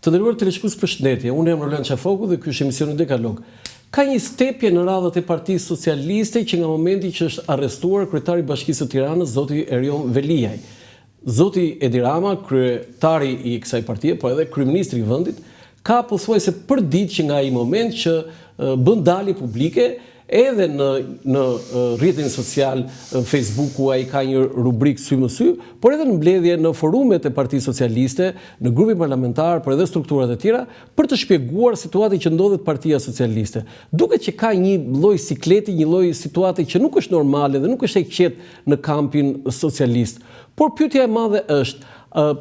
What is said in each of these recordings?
Të nderuar teleshikues, përshëndetje. Unë jam Roland Qafoku dhe ky është emisioni Dekalog. Ka një stepje në radhët e Partisë Socialiste që nga momenti që është arrestuar kryetari i Bashkisë së Tiranës, zoti Erion Veliaj. Zoti Edi Rama, kryetari i kësaj partie, po edhe kryeministri i vendit, ka pothuajse përditë që nga ai moment që bën dalje publike edhe në rrjetin social Facebooku ai ka një rubrikë sy më sy, por edhe në mbledhje në forumet e Partisë Socialiste, në grupin parlamentar, por edhe strukturat e tjera, për të shpjeguar situatën që ndodhet Partia Socialiste. Duket që ka një lloj sikleti, një lloj situate që nuk është normale dhe nuk është e qetë në kampin socialist. Por pyetja e madhe është,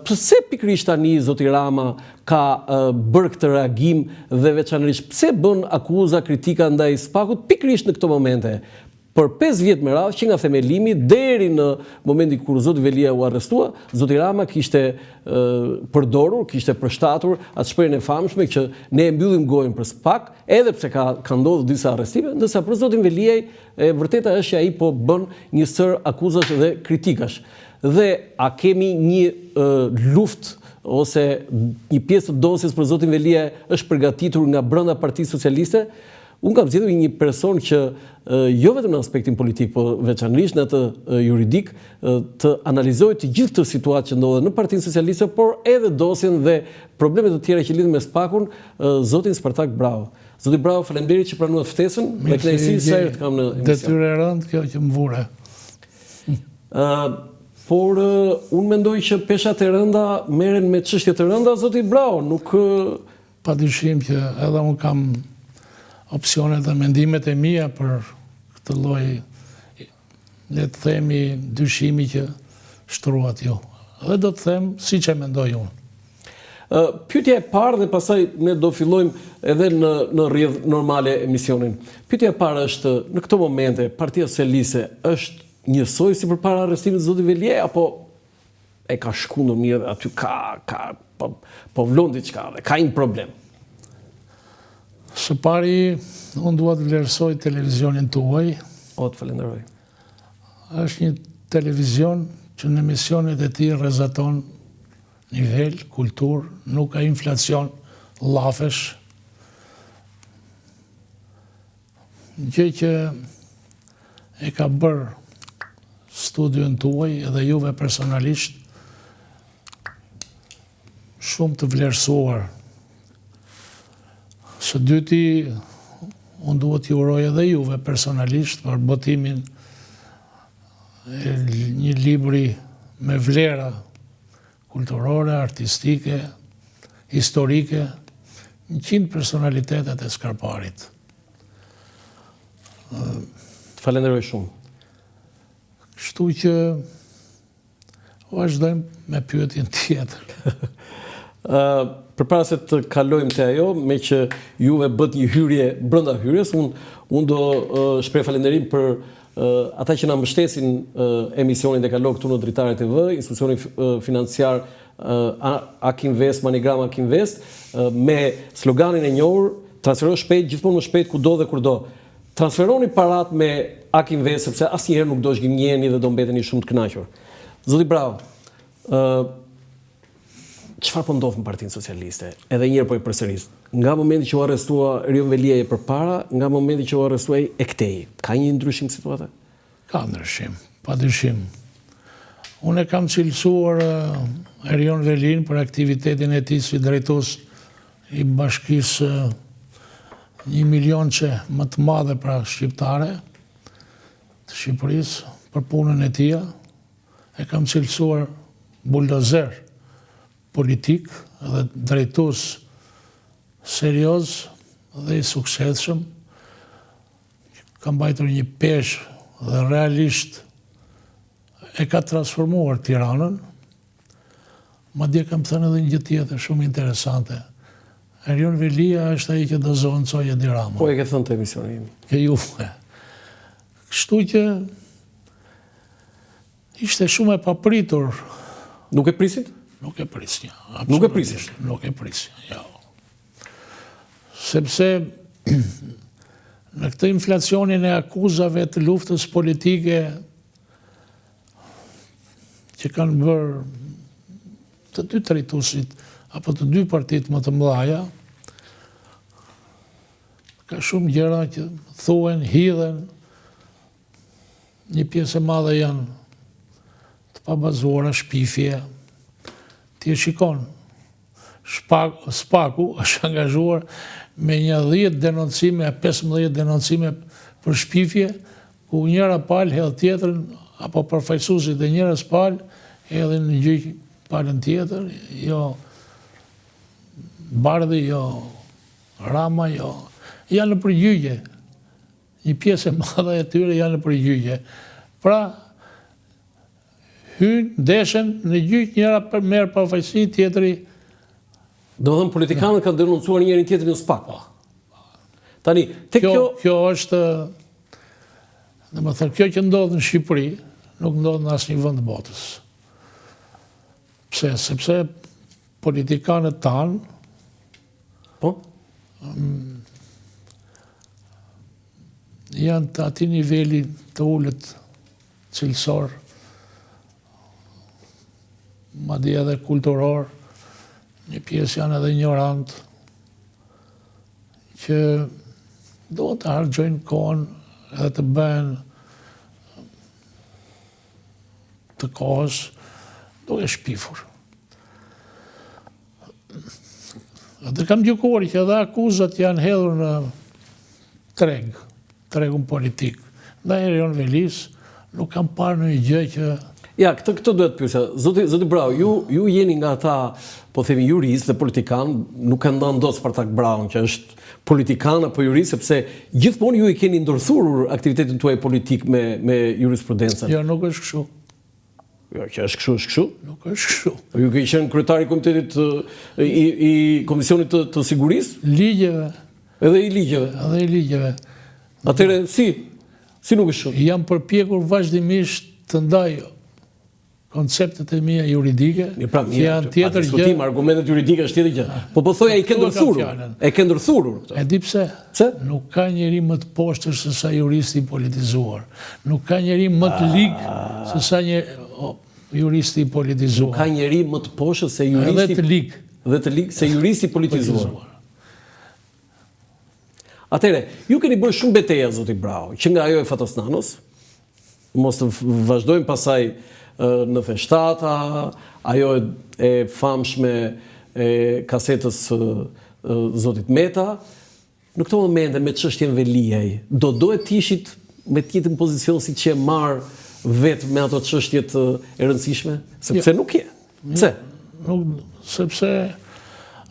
pse pikërisht tani zoti Rama ka bërë këtë reagim dhe veçanërisht pse bën akuza, kritika ndaj SPAK-ut pikërisht në këto momente? Për 5 vjet me radhë që nga themelimi deri në momentin kur zoti Veliaj u arrestua, zoti Rama kishte përdorur, kishte përshtatur atë shprehjen e famshme që ne e mbyllim gojën për SPAK, edhe pse ka ndodhur disa arrestime, ndërsa për zotin Veliaj e vërteta është që ai po bën një sër akuzash dhe kritikash. Dhe a kemi një luftë ose një pjesë të dosjes për zotin Veliaj është përgatitur nga brenda Partisë Socialiste? Unë kam zgjedhur një person që jo vetëm në aspektin politik, por veçanërisht në atë juridik, të analizojë të gjithë këtë situatë që ndodhet në Partinë Socialiste, por edhe dosjen dhe problemet të tjera që lidhen me SPAK-un, zotin Spartak Bravo. Zoti Bravo, faleminderit që pranuat ftesën. Me kënaqësi sa herë të kam në emision. Detyrë e rëndë kjo që më vure. Por unë mendoj që peshat e rënda merren me çështje të rënda, zoti Bravo, nuk... Padyshim që edhe unë kam opsionet dhe mendimet e mia për këtë lloj, le të themi, dyshimi që shtruat ju. Dhe do të them siç e mendoj unë. Pyetja e parë dhe pastaj ne do fillojmë edhe në rrjedh normale emisionin. Pyetja e parë është, në këto momente Partia Socialiste është njësoj si përpara arrestimit të zotit Veliaj, apo e ka shkundur mirë dhe aty po vlon diçka dhe ka një problem? Së pari, unë dua të vlerësoj televizionin tuaj. O, të falenderoj. Është një televizion që në emisionet e tij rrezaton nivel, kulturë, nuk ka inflacion, llafesh. Gjë që e ka bërë studion tuaj edhe juve personalisht shumë të vlerësuar. Së dyti, unë duhet t'ju uroj edhe juve personalisht për botimin e një libri me vlera kulturore, artistike, historike, 100 personalitetet e Skarparit. Falenderoj shumë. Kështu që vazhdojmë me pyetjen tjetër. Përpara se të kalojmë te ajo, me që juve bët një hyrje brenda hyrjes, unë do shpreh falënderim për ata që na mbështesin emisionin Dekalog këtu në Dritare TV, institucioni financiar Akinvest, Manigram Akinvest, me sloganin e njohur, transfero shpejt, gjithmonë më shpejt, kudo dhe kurdo. Transferoni parat me Akinvest, sepse asnjëherë nuk do zgjimjeni dhe do mbeteni shumë të kënaqur. Zoti Bravo, çfarë po ndodh në Partinë Socialiste? Edhe një herë po e përsëris. Nga momenti që u arrestua Erion Veliaj përpara, nga momenti që u arrestuai e këtej, ka një ndryshim situate? Ka ndryshim, padyshim. Unë e kam cilësuar Erion Veliajin për aktivitetin e tij si drejtues i bashkisë 1 milionçe më të madhe pra shqiptare të Shqipërisë, për punën e tij. E kam cilësuar buldozer politik dhe drejtues serioz dhe i suksesshëm. Ka mbajtur një peshë dhe realisht e ka transformuar Tiranën. Madje kam thënë edhe një gjë tjetër shumë interesante. Erion Veliaj është ai që do zoncojë Edi Ramën. Po e ke thënë të emisionin. Ke juve. Kështu që ishte shumë e papritur. Nuk e prisit? Nuk e prisja. Nuk e prisja? Nuk e prisja, jo. Sepse në këtë inflacionin e akuzave të luftës politike që kanë bërë të dy drejtuesit apo të dy partit më të mëdha, ka shumë gjëra që thuhen, hidhen, një pjesë e madhe janë të pabazuara, shpifje. Ti e shikon, Spaku është angazhuar me një 10 denoncime, 15 denoncime për shpifje, ku njëra palë hedhë tjetërën, apo përfaqësuesit e njërës palë, hedhin në gjyq palën tjetër, jo Bardhi, jo Rama, jo. Janë në përgjygje. Një pjesë e madhe e tyre janë në përgjygje. Pra, hynë, deshen në gjyq, njëra merë përfaqësi, tjetëri. Do thënë politikanët kanë denoncuar njërin tjetrin në SPAK. Tani, kjo është, domethënë, kjo që ndodh në Shqipëri, nuk ndodh në asnjë vend të botës. Pse? Sepse politikanët tanë, janë të ati niveli të ullët cilësor, madje edhe kulturor, një pjesë janë edhe ignorant, që do të harxojnë kohën edhe të bëhen të kohës duke shpifur. Dhe kam gjykuar që edhe akuzat janë hedhur në tregun politik. Dhe Erion Velis nuk kam parë në një gjë që... Ja, këtë duhet pyesja. Zoti Brau, ju jeni nga ata, po themi jurist dhe politikan, nuk e ndan dot Spartak Braun, që është politikan apo jurist, sepse gjithmonë ju i keni ndërthurur aktivitetin tuaj politik me jurisprudencën. Jo, nuk është kështu. Jo, që është kështu? Nuk është kështu. Ju ke qenë kryetari i komitetit i Komisionit të Sigurisë? Ligjeve. Edhe i ligjeve? Edhe i ligjeve. Atëre, si nuk është kështu? Jam përpjekur vazhdimisht të ndaj konceptet e mia juridike, që janë tjetër gjë. Argumentet juridike është tjetër gjë. Po thoja i ke ndërthurur. E ke ndërthurur. E di pse? Pse? Nuk ka njeri më të poshtër se sa juristi i politizuar. Nuk ka njeri më të ligë se sa juristi i politizuar. Nuk ka njeri më të poshtër se juristi... Edhe të ligë. Dhe të ligë se juristi i politizuar. Atere, ju keni bërë shumë beteja, zoti Brau, që nga ajo e Fatosnanos, mos të vazhdojmë pasaj në feshtata, ajo e famshme e kasetës zotit Meta, në këto momente me çështjen Veliaj, do të ishit me të njëjtin pozicion si që e marr vetë me ato çështjet e rëndësishme, sepse nuk je. Pse? Sepse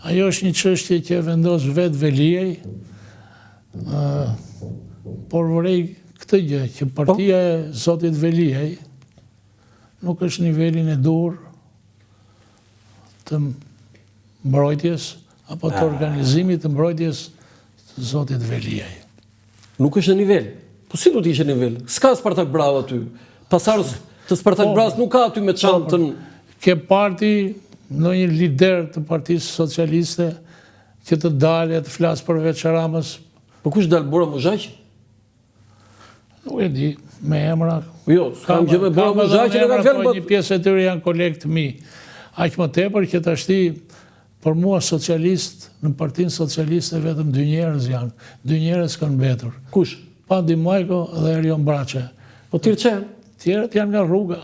ajo është një çështje që e vendos vetë Veliaj, por vërej këtë gjë, që partia e zotit Veliaj nuk është nivelin e dur të mbrojtjes apo të organizimit të mbrojtjes të zotit Veliaj. Nuk është në nivel? Po si du t'ishe nivel? S'ka Spartak Brau aty. Pasarës të Spartak Braus nuk ka aty me çantën. Ke parti në një lider të Partisë Socialiste që të dalë të flasë përveç Ramës. Po kush dalë, Bora Muzhaq? Nuk e di, me emra. Jo, kam gjë me Bora Muzhaq që në ka fjalë. Një pjesë e tyre janë kolegë të mi. Aq më tepër që tashti për mua socialist, në Partinë Socialiste vetëm dy njerëz janë. Dy njerëz kanë mbetur. Kush? Pandi Majko dhe Erion Braçe. Po tjerë çfarë? Tjerët janë nga rruga.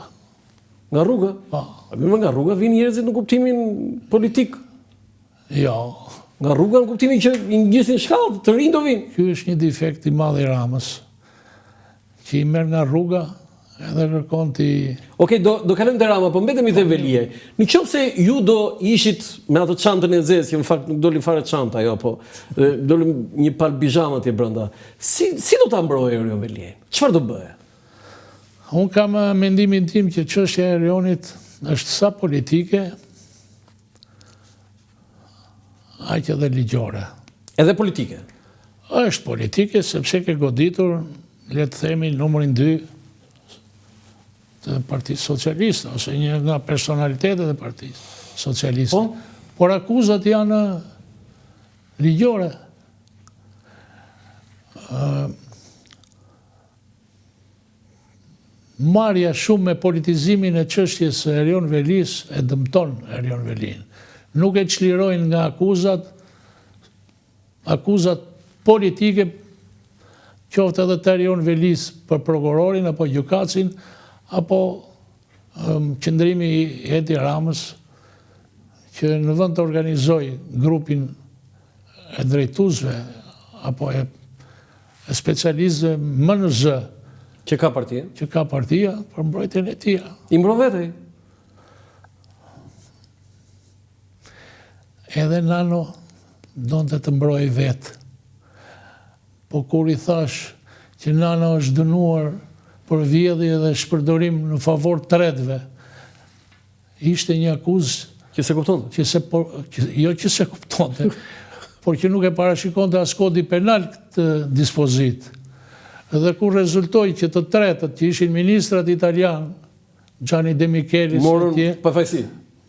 Nga rruga? Po. Nga rruga vinë njerëzit në kuptimin politik. Jo. Nga rruga në kuptimin që i ngjisin shkallë, të rinj do vinë. Ky është një defekt i madh i Ramës, që i merr nga rruga edhe kërkon ti... Okej, do kalojmë te Rama, po mbetemi te Veliaj. Në qoftë se ju do ishit me atë çantën e zezë, që në fakt nuk doli fare çanta, jo, po doli një pal bizhama atje brenda. Si do ta mbrojë Erion Veliaj? Çfarë do bëje? Unë kam mendimin tim që çështja e Erionit është sa politike, aq edhe ligjore. Edhe politike? Është politike, sepse ke goditur, le të themi, numrin 2 të Partisë Socialiste, ose një nga personalitetet e Partisë Socialiste. Por akuzat janë ligjore. Marrja shumë me politizimin e çështjes së Erion Velis e dëmton Erion Velin. nuk e çlirojnë nga akuzat politike, qoftë edhe të Erion Velis për prokurorin, apo gjykatësin, apo qëndrimi i Edi Ramës, që në vend të organizoj grupin e drejtuesve, apo e specialistëve MNZ, Që ka partia? që ka partia, për mbrojtjen e tij. I mbron vete. Edhe Nano donte të mbrojë vetë. Po kur i thash që Nano është dënuar për vjedhje dhe shpërdorim në favor të tretëve, ishte një akuzë Që se kupton? jo që se kuptonte, por që nuk e parashikonte as kodi penal këtë dispozit. Dhe kur rezultoi që të tretët, që ishin ministrat italian, Gianni De Michelis, Morën pafajësi.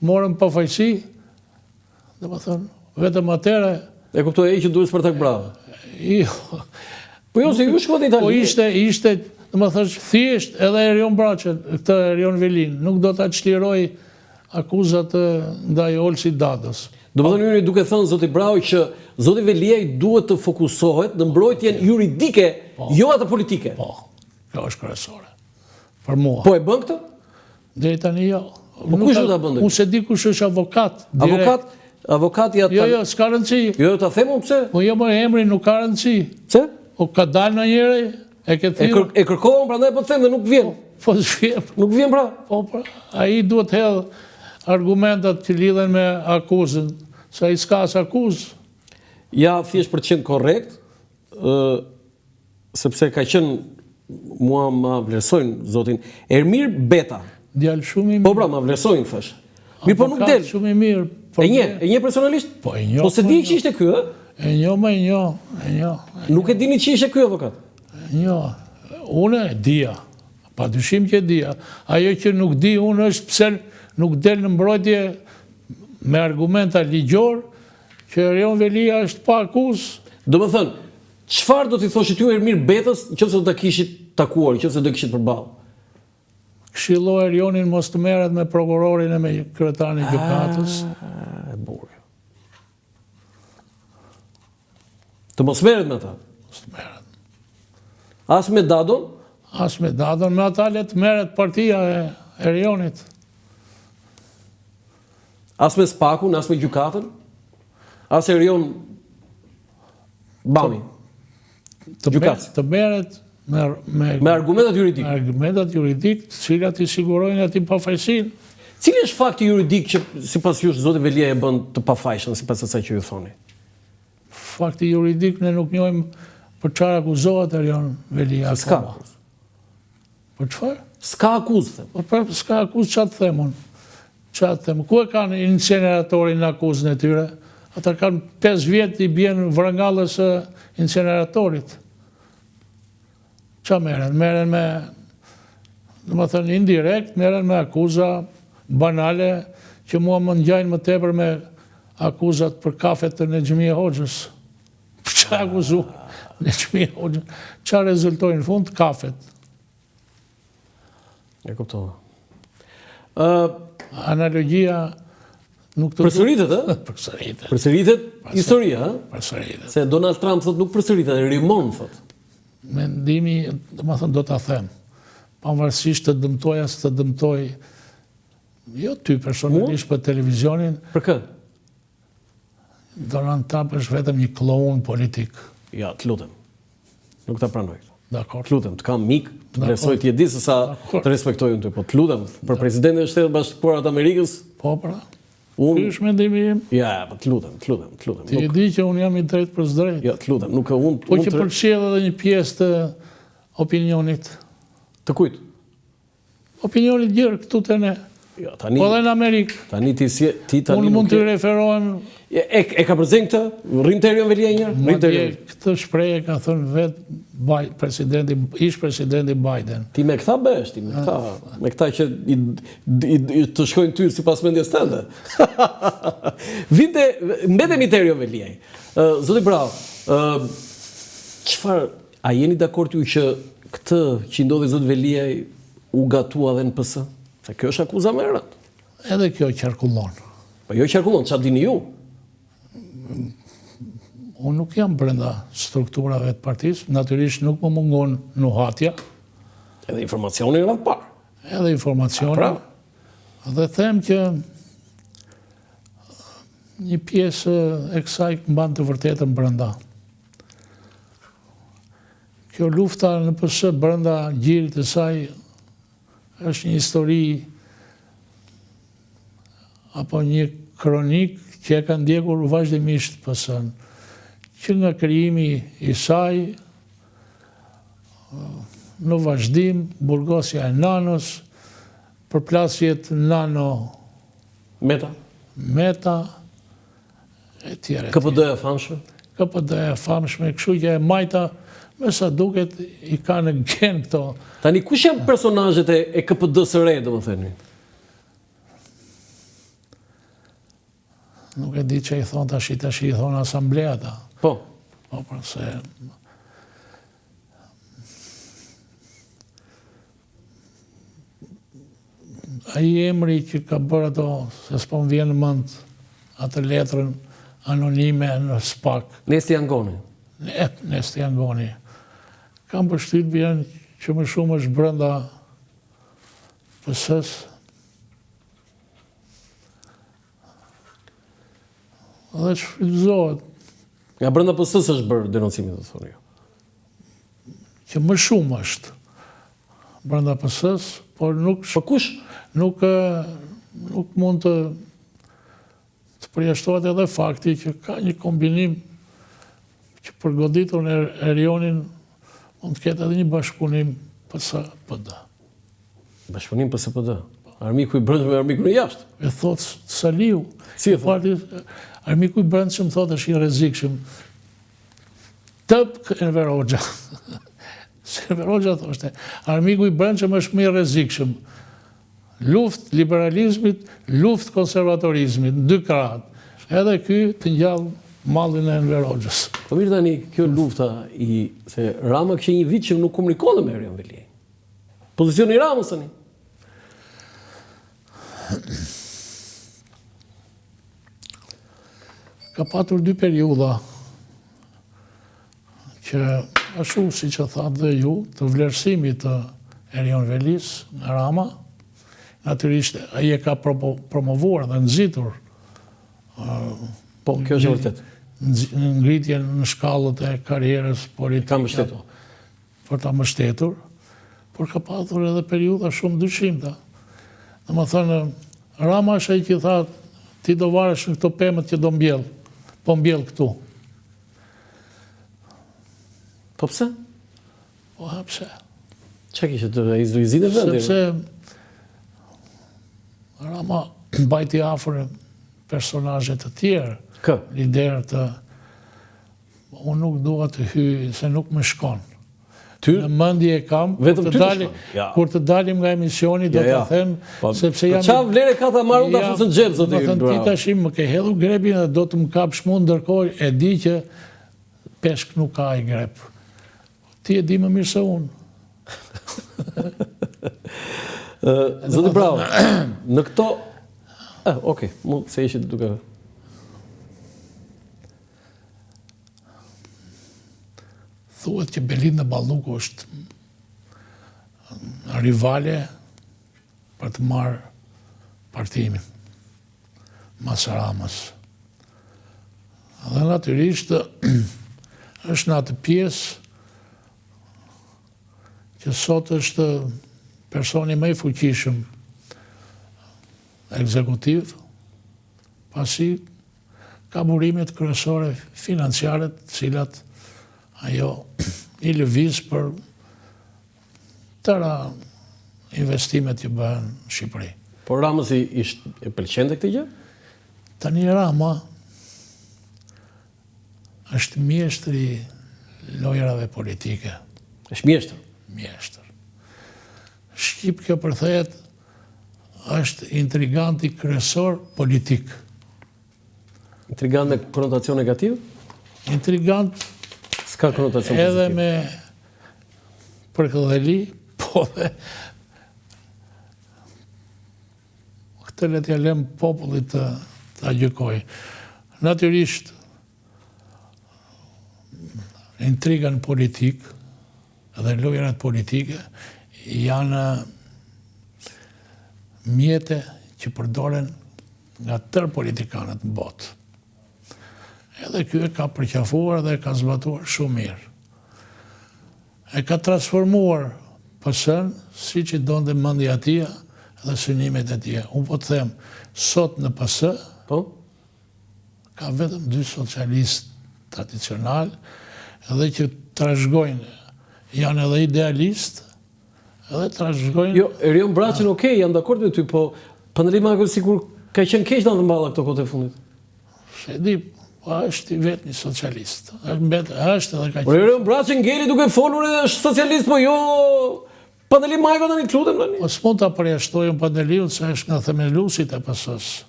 morën pafajësi, dhe më thënë, vetëm atëre, E kuptoj ai që duhet Spartak bravo. jo, Po jo, se ju shkot në Itali. po ishte, dhe më thënë, thjesht edhe Erion Braçën, këtë Erion Velin, nuk do ta çliroj akuzat ndaj Olsi Dadës. Do më thënë ju duke thënë zoti Brau që zoti Veliaj duhet të fokusohet në mbrojtjen juridike, jo atë politike. Po, kjo është kryesore. Për mua. Po e bën këtë? Deri tani jo. Po kush do ta bënte? Unë se di kush është avokat. direkt. Avokati ata. Jo, s'ka rëndësi. Jo, ta them unë pse? Po jo, më emri nuk ka rëndësi. Pse? O ka dalë ndonjëherë, e ke thirrur. E kërkova prandaj po të them dhe nuk vjen. Po s'vjen. Nuk vjen pra. Po, ai duhet hedh argumentat që lidhen me akuzën, se ai s'ka as akuzë. Ja, thjesht për të qenë korrekt, sepse ka qenë, mua ma vlerësojnë zotin Ermir Beta. Djalë shumë i mirë. Po pra, ma vlerësojnë, thash. Mirë, po nuk Avokat del. Shumë i mirë. E nje personalisht? Po e njoh. Po se di që ishte ky, ë? E njoh. Nuk e dini që ishte ky avokat. Unë e dija. Pa dyshim që e dija. Ajo që nuk di unë është pse nuk del në mbrojtje me argumenta ligjor që Erion Velia është pa akuzë. Do më thënë, çfarë do t'i thoshit ju Ermir Betës nëse do ta kishit takuar, nëse do kishit përballë? Këshilloj Erionin mos të merret me prokurorin e me kryetarin e gjykatës. E burë. Të mos merret me ata. Mos të merret. As me Dadon? As me Dadon, me ata le të merret partia e Erionit. As me Spakun, as me gjykatën? As Erion Bami? Gjykatës. Të merret Me argumentat juridik. Me argumentat juridik, të cilat i sigurojnë atij pafajësinë. Cili është fakti juridik që sipas jush zoti Velia e bën të pafajshëm sipas asaj që ju thoni? Fakti juridik ne nuk njohim për çfarë akuzohet Erion Velia. S'ka. Për çfarë? S'ka akuzë. Po s'ka akuzë, çfarë të them unë? Çfarë të them? Ku e kanë inceneratorin në akuzën e tyre? Ata kanë 5 vjet i bjen vrangallës së inceneratorit. Qa meren? Meren me, dhe më thënë, indirekt, meren me akuza banale që mua më ngjajnë më tepër me akuzat për kafet të Nexhmia Hoxhës. Qa akuzu Nexhmia Hoxhën? Qa rezultojnë në fund? Kafet. E kuptova. Analogjia nuk të... Përsëritet, ë? Përsëritet. Përsëritet historia, ë? Përsëritet. Se Donald Trump thot nuk përsëritet, rimon thot. Mendimi, dhe më thënë, do të them, pavarësisht të dëmtoj as të dëmtoj, jo ty personalisht për televizionin, Për kë? Donald Trump është vetëm një kloun politik. Ja, të lutem. Nuk ta pranoj këtë. Dakor. Të lutem, të kam mik, të vlerësoj të di se sa të respektoj unë ty, po të lutem, për presidentin e Shtetit Bashkuar të Amerikës, Po, pra. Ky unë është mendimi im. ja, po të lutem. Ti e di që unë jam i drejtë për s'drejtë. Ja, të lutem, nuk unë Po që përfshihet edhe një pjesë të opinionit. të kujt. Opinionit gjerë këtu te ne. Ja, tani Po dhe në Amerikë. tani ti tani Unë mund nuk të je- referohem, e ka përzen këtë? Rrim të Erion Velia një? Rrim të madje Erion. këtë shprehje ka thënë vetë ish presidenti Biden. Ti me këta bësh, ti me këta që i të shkojnë ty sipas mendjes tënde. Mbetemi te Erion Veliaj. Zoti Brau, çfarë a jeni dakord ju që këtë që ndodhi zoti Veliaj u gatua edhe në PS? Se kjo është akuza më e rëndë. Edhe kjo qarkullon. Po jo qarkullon, çfarë dini ju? Unë nuk jam brenda strukturave të partisë, natyrisht nuk më mungon nuhatja. Edhe informacioni radh parë. Edhe informacioni. Pra. Dhe them që një pjesë e kësaj mban të vërtetën brenda. Kjo lufta në PS brenda gjirit të saj është një histori apo një kronik që e ka ndjekur vazhdimisht PS-n. Që nga krijimi i saj, në vazhdim, burgosja e Nanos, përplasjet Nano Meta, e tjere. KPD e famshme? KPD e famshme, kështu që e majta, me sa duket, i ka në gen këto. Tani, kush janë personazhet e KPD-s së re, domethënë? Nuk e di që i thonë tash i thonë asamblea ta. Po. Po, për se... Ai emri që ka bërë ato, se s'po më vjen në mend atë letrën anonime në SPAK. Nesti Angoni. Nesti Angoni. Kam përshtypjen që më shumë është brenda PS-s. Dhe shfrytëzohet. Nga brenda PS-s është bërë denoncimi, do thonë ju. Që më shumë është brenda PS-s, por nuk... Po kush? Nuk mund të përjashtohet edhe fakti që ka një kombinim që përgoditur në Erionin mund të ketë edhe një bashkëpunim PS-PD. Bashkëpunim PS-PD? Armiku i brendshëm me armikun e jashtë? E thotë Saliu. Si e thotë? Armiku i brendshëm thotë është i rrezikshëm. Tëp Enver Hoxha. Se Enver Hoxha thoshte, armiku i brendshëm është më i rrezikshëm. Luft liberalizmit, luft konservatorizmit, në dy krahat. Edhe ky të ngjall mallin e Enver Hoxhës. Po mirë tani, kjo lufta se Rama kishte një vit që nuk komunikonte me Erion Veli. Pozicioni i Ramës tani. Ka patur dy periudha që ashtu siç e thatë dhe ju, të vlerësimit të Erion Velis nga Rama. Natyrisht, ai e ka promovuar dhe nxitur. Po, kjo është vërtet. Ngritjen në shkallët e karrierës politike. Ka mbështetur. Për ta mbështetur, por ka patur edhe periudha shumë dyshimta. Domethënë, Rama është ai që tha, ti do varesh në këto pemët që do mbjell. Po mbjell këtu. Po pse? Po pse? Çka kishte të izolizinë vendin? Sepse Rama mbajti afër personazhe të tjerë. Kë? Lider të... Unë nuk dua të hyj, se nuk më shkon. Ty? Në mendje e kam, Vetëm ty të shkon? Ja. Kur të dalim nga emisioni, do të them, sepse jam... Qa vlerë ka ta marrë ta fusën xhep, zotë i Ti tashim më ke hedhur grepin dhe do të më kapsh mua, ndërkohë e di që peshk nuk ka ai grep. Ti e di më mirë se unë. Zotë Bravo, në këto... Okej, se ishit duke... Thuhet që Belinda Balluku është rivale për të marrë partimin mas Ramës. Dhe natyrisht është në atë pjesë që sot është personi më i fuqishëm ekzekutiv, pasi ka burimet kryesore financiare të cilat ajo i lëviz për tëra investimet që bëhen në Shqipëri. Por Ramës e pëlqente këtë gjë? Tani Rama është mjeshtër i lojrave politike. Është mjeshtër? Mjeshtër. Shqip kjo përthejet është intriganti kryesor politik. Intrigant me konotacion negativ? Intrigant s'ka konotacion pozitiv. Edhe me përkëdheli, po dhe këtë le t'ja lem popullit të ta gjykoj. Natyrisht, intrigën politik dhe lojrat politike janë mjete që përdoren nga tërë politikanët në botë. Edhe kjo e ka përqafuar dhe e ka zbatuar shumë mirë. E ka transformuar PS-n si që donë dhe mendja tia dhe synimet e tia. Unë po të them, sot në PS, ka vetëm 2 socialistë tradicional, edhe që trashëgojnë, janë edhe idealistë, edhe trashëgojnë... Jo, Erion Braçin okej, janë dakord me ty, po Pandeli Majko sikur ka qenë keq në mballa këto kohë të fundit. Se di, është i vetë një socialist. Është edhe ka qenë. Por Erion Braçin ngeli duke folur edhe është socialist, po jo Pandeli Majko tani lutem tani. Po s'mund ta përjashtojmë Pandeliun se është nga themelusit e PS-s.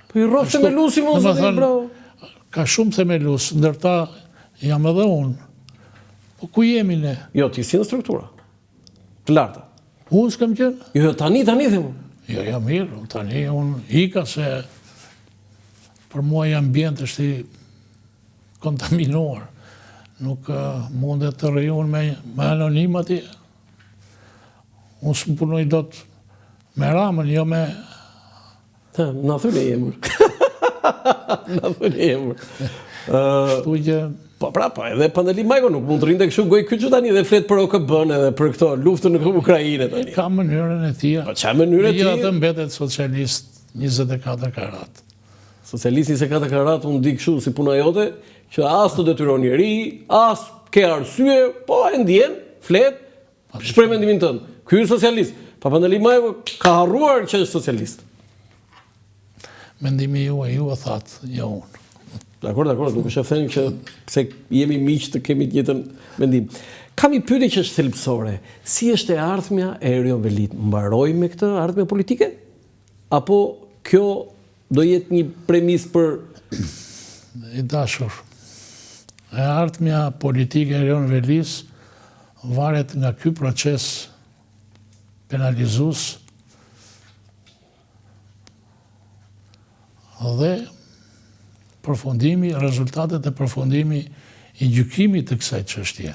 Po i rrof themelusi mos e di bravo. Ka shumë themelus, ndërta jam edhe unë. Po ku jemi ne? Jo, ti si në struktura. Të larta. Unë s'kam qenë? Jo, tani them. Jo, jam mirë, tani unë ika se për mua i ambient është i kontaminuar. Nuk mundet të rejun me anonim ati. Unë s'më punoj do të me Ramën, jo me... Në thënë e jemër. Në thënë e jemër. Shtu që... Po pra, edhe Pandeli Majko nuk mund të rinde kështu goj kyçu tani dhe flet për OKB-n edhe për këto luftën në Ukrainë tani. Ka mënyrën e tia. Po çfarë mënyrë e tia? Atë mbetet socialist 24 karat. Socialist 24 karat unë di kështu si puna jote, që as të detyron njeri, as ke arsye, po e ndjen, flet, shpreh mendimin tënd. Ky është socialist. Pa Pandeli Majko ka harruar që është socialist. Mendimi ju e thatë, jo unë. Dakor, nuk është e thënë që se jemi miq të kemi të njëjtën mendim. Kam një pyetje që është thelbësore. Si është e ardhmja e Erion Velit? Mbaroj me këtë ardhmje politike? Apo kjo do jetë një premis për... I dashur. E ardhmja politike e Erion Velis varet nga ky proces penalizues dhe përfundimi, rezultatet e përfundimi i gjykimit të kësaj çështje.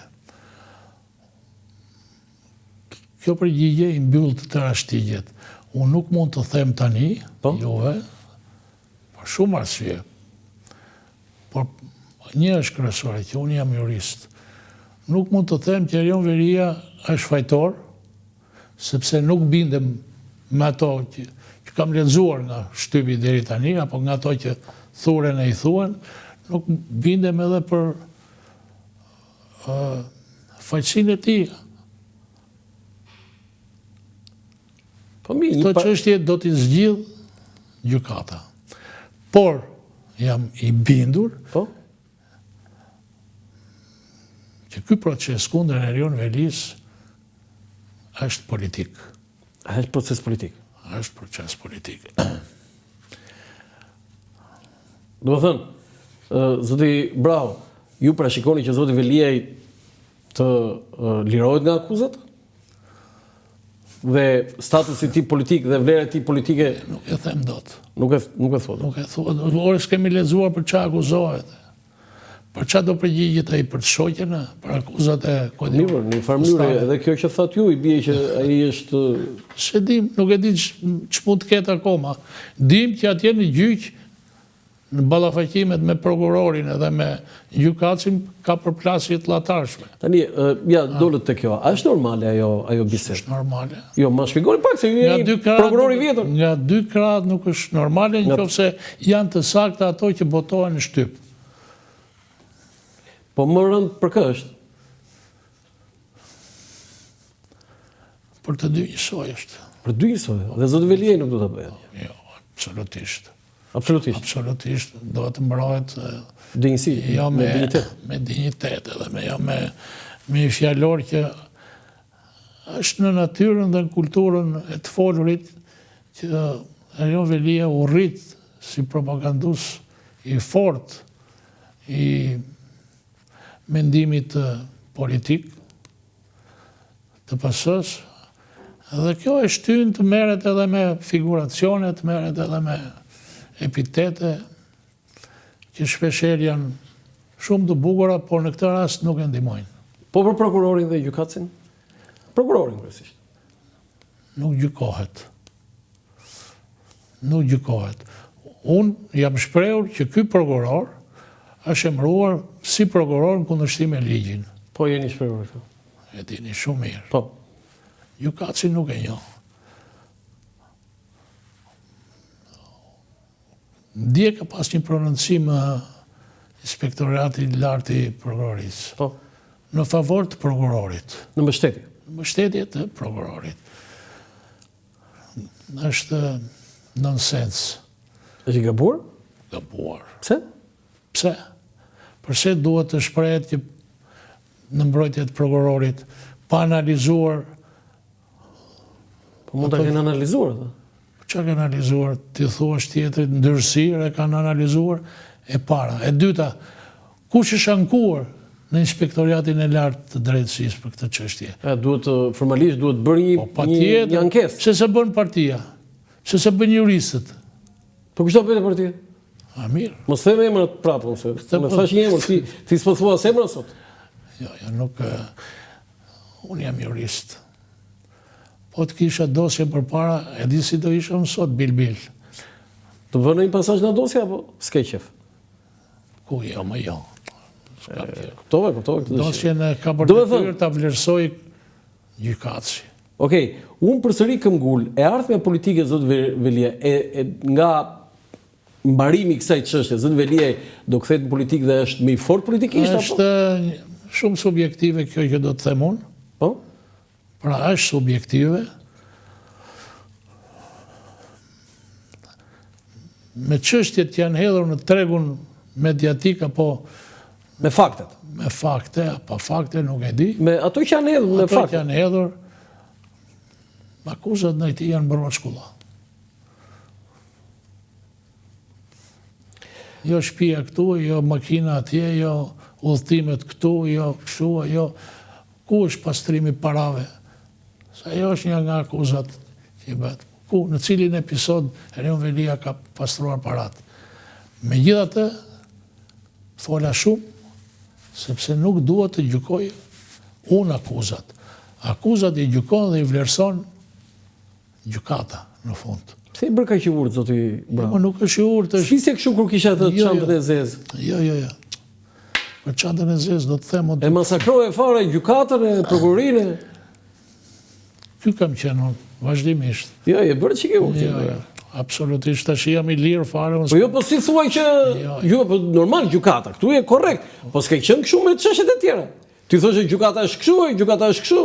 Kjo përgjigje i mbyll të tëra shtigjet. Unë nuk mund të them tani, juve, për shumë arsye. Por një është kryesore, që unë jam jurist. Nuk mund të them që Erion Velia është fajtor, sepse nuk bindem me ato që kam lexuar nga shtypi deri tani, apo nga ato që thuren e i thuen, nuk bindem edhe për faqësinë e tij. Këto çështje do t'i zgjidh gjykata. Por jam i bindur që ky proces kundër Erion Velis është politik. Është proces politik. Është proces politik. Do të thënë, zoti Bravo, ju parashikoni që zoti Veliaj të lirohet nga akuzat? Dhe statusi ti politik dhe vlera ti politike... Nuk e them dot. Nuk e thot. Nuk e thot. Orë s'kemi lexuar për çfarë akuzohet. Për çfarë do përgjigjet ai, për të shoqën, për akuzat e kodit. Mirë, në farë mënyrë, edhe kjo që thot ju, i bie që ai është... Se dim, nuk e di ç'mund të ketë akoma. Dim që atje në gjyq, në ballafaqimet me prokurorin edhe me gjykatësin, ka përplasje të llatarshme. Tani, ja, dolët te kjo. A është normale ajo bisedë? Është normale. Jo, ma shpjegoni pak se ju jeni prokuror i vjetër. Nga 2 krahët nuk është normale, nëse janë të sakta ato që botohen në shtyp. Po më rënd për kë është? Për të dy njësoj është. Për dy njësoj? Dhe zotë Veliaj nuk do të bëjë? Jo, absolutisht. Absolutisht? Absolutisht. Do të mbrohet... Dinjësi, me dignitet? Me dignitet edhe me fjalor që është në natyrën dhe në kulturën e të folurit që Erion Velia u rrit si propagandus i fort i mendimit politik të PS-s, dhe kjo e shtyn të merret edhe me figuracione, të merret edhe me epitete që shpesher janë shumë të bukura, por në këtë rast nuk e ndihmojnë. Po për prokurorin dhe gjykatësin? Prokurorin, kryesisht. Nuk gjykohet. Nuk gjykohet. Unë jam shprehur që ky prokuror është emëruar si prokuror në kundërshtim me ligjin. Po jeni shprehur këtu. E dini shumë mirë. Po. Gjykatësi nuk e njoh. Dje ka pas një prononcim Inspektorati i Lartë i Prokurorisë. Po. Në favor të prokurorit. Në mbështetje. Në mbështetje të prokurorit. Është nonsens. Është i gabuar? Gabuar. Pse? Pse? Përse duhet të shprehet që në mbrojtje të prokurorit pa analizuar? Po mund ta kenë analizuar atë. Çka kanë analizuar? Ti thua tjetrit ndërsirë e kanë analizuar e para. E dyta, kush është ankuar në Inspektoriatin e Lartë të Drejtësisë për këtë çështje? Duhet formalisht duhet bërë një ankesë. Pse se bën partia? Pse se bën juristët? Po kushto bëhet partia? A mirë. Mos them emrat prapë, se më thash një emër, ti s'po thua emra sot. Jo, nuk unë jam jurist. Po të kisha dosje përpara, e di si do isha sot bil. Të vënë një pasazh në dosje apo s'ke qef? Ku jo, më jo. Kuptove. Dosjen ka për detyrë ta vlerësoj gjykatësi. Okej, unë përsëri këmbgul, e ardhmja politike zot Velia, nga mbarimi i kësaj çështje, zot Velia do kthehet në politikë dhe është më i fortë politikisht apo? Është shumë subjektive kjo që do të them unë. Po? Pra është subjektive. Me çështjet që janë hedhur në tregun mediatik apo me faktet. Me fakte, pa fakte, nuk e di. Me ato që janë hedhur me fakte. Ato që janë hedhur, akuzat në ti janë bërë shkulla. Jo shtëpia këtu, jo makina atje, jo udhëtimet këtu, jo kështu, jo ku është pastrimi parave. Sa ajo është një nga akuzat që bëhet. Ku, në cilin episod Erion Velia ka pastruar parat. Megjithatë, fola shumë, sepse nuk duhet të gjykoj unë akuzat. Akuzat i gjykon dhe i vlerëson gjykata në fund. Pse i bërë kaq i urtë, zoti Bravo? Po nuk është i urtë. Shisje kështu kur kisha atë çantën e zezë. Jo. Për çantën e zezë do të them. E masakroi fare gjykatën e prokurorinë. Ky kam qenë unë, vazhdimisht. Jo, e bërë çike urtë. Jo. Absolutisht, tash jam i lirë fare. Po jo, po si thuaj që jo, po normal gjykata, këtu e korrekt. Po s'ka qenë kështu me çështjet e tjera. Ti thoshe gjykata është kështu, gjykata është kështu.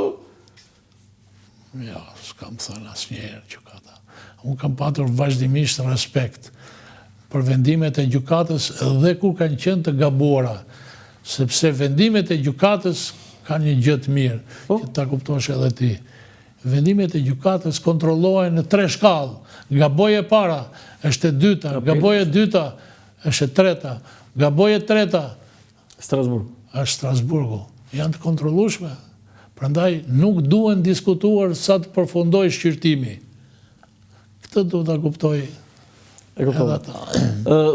Jo, s'kam thënë asnjëherë gjykata. Unë kam patur vazhdimisht respekt për vendimet e gjykatës dhe kur kanë qenë të gabuara, sepse vendimet e gjykatës kanë një gjë të mirë, që ta kuptosh edhe ti. Vendimet e gjykatës kontrollohen në 3 shkallë. Gaboje para është e dyta, gaboje dyta është e treta, gaboje treta është Strasburgu. Janë të kontrollueshme. Prandaj nuk duhen diskutuar sa të përfundoj shqyrtimi. Këtë do ta kuptoj. E kuptoj.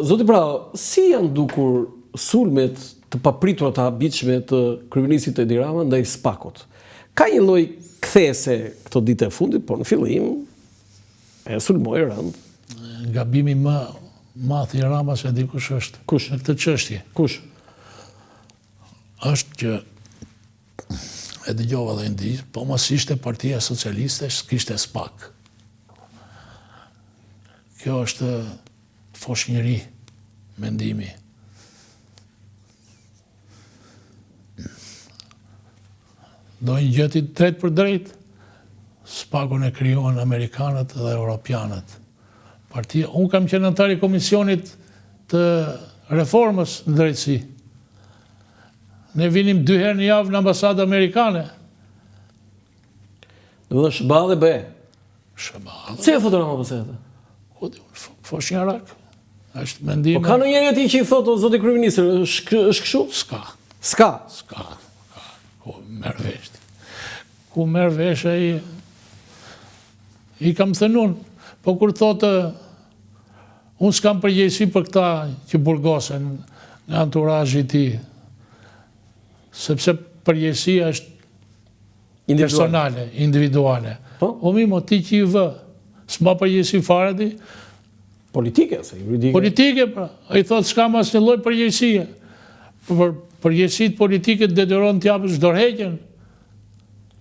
Zoti Bravo, si janë dukur sulmet të papritura të habitshme të kryeministit Edi Rama ndaj SPAK-ut? Ka një lloj kthese këto ditë e fundit, por në fillim e sulmoi rënd. Gabimi më madh i Ramas e di kush është. Kush në këtë çështje? Kush? Është që e dëgjova dhe ndi, po mos ishte Partia Socialiste, kishte SPAK. Kjo është foshnjëri, mendimi. Do një gjëti drejt për drejt, SPAK-un e krijuan Amerikanët dhe Europianët. Partia, unë kam qenë antar i Komisionit të reformës në drejtësi. Ne vinim 2 herë në javë në ambasadë amerikane. Dhe SHBA dhe BE. SHBA. Se e fotonë më pëse atë? Foshnjarak. Është mendime. Po ka në njëri ati që i thotë, zoti kryeministër, është kështu? Ska. Ku merë vesh. Ku merë vesh i kam thënë unë. Po kur thotë, Unë s'kam përgjegjësi për këta që burgosen nga entouragji i tij, sepse përgjegjësia është personale, individuale. O mi, mo ti që i vë, s'ma përgjegjësi fare ti? Politike, se juridike. Politike, pra. A i thotë s'kam asnjë lloj përgjegjësie. Për përgjegjësitë politike detyron t'japësh dorëheqjen.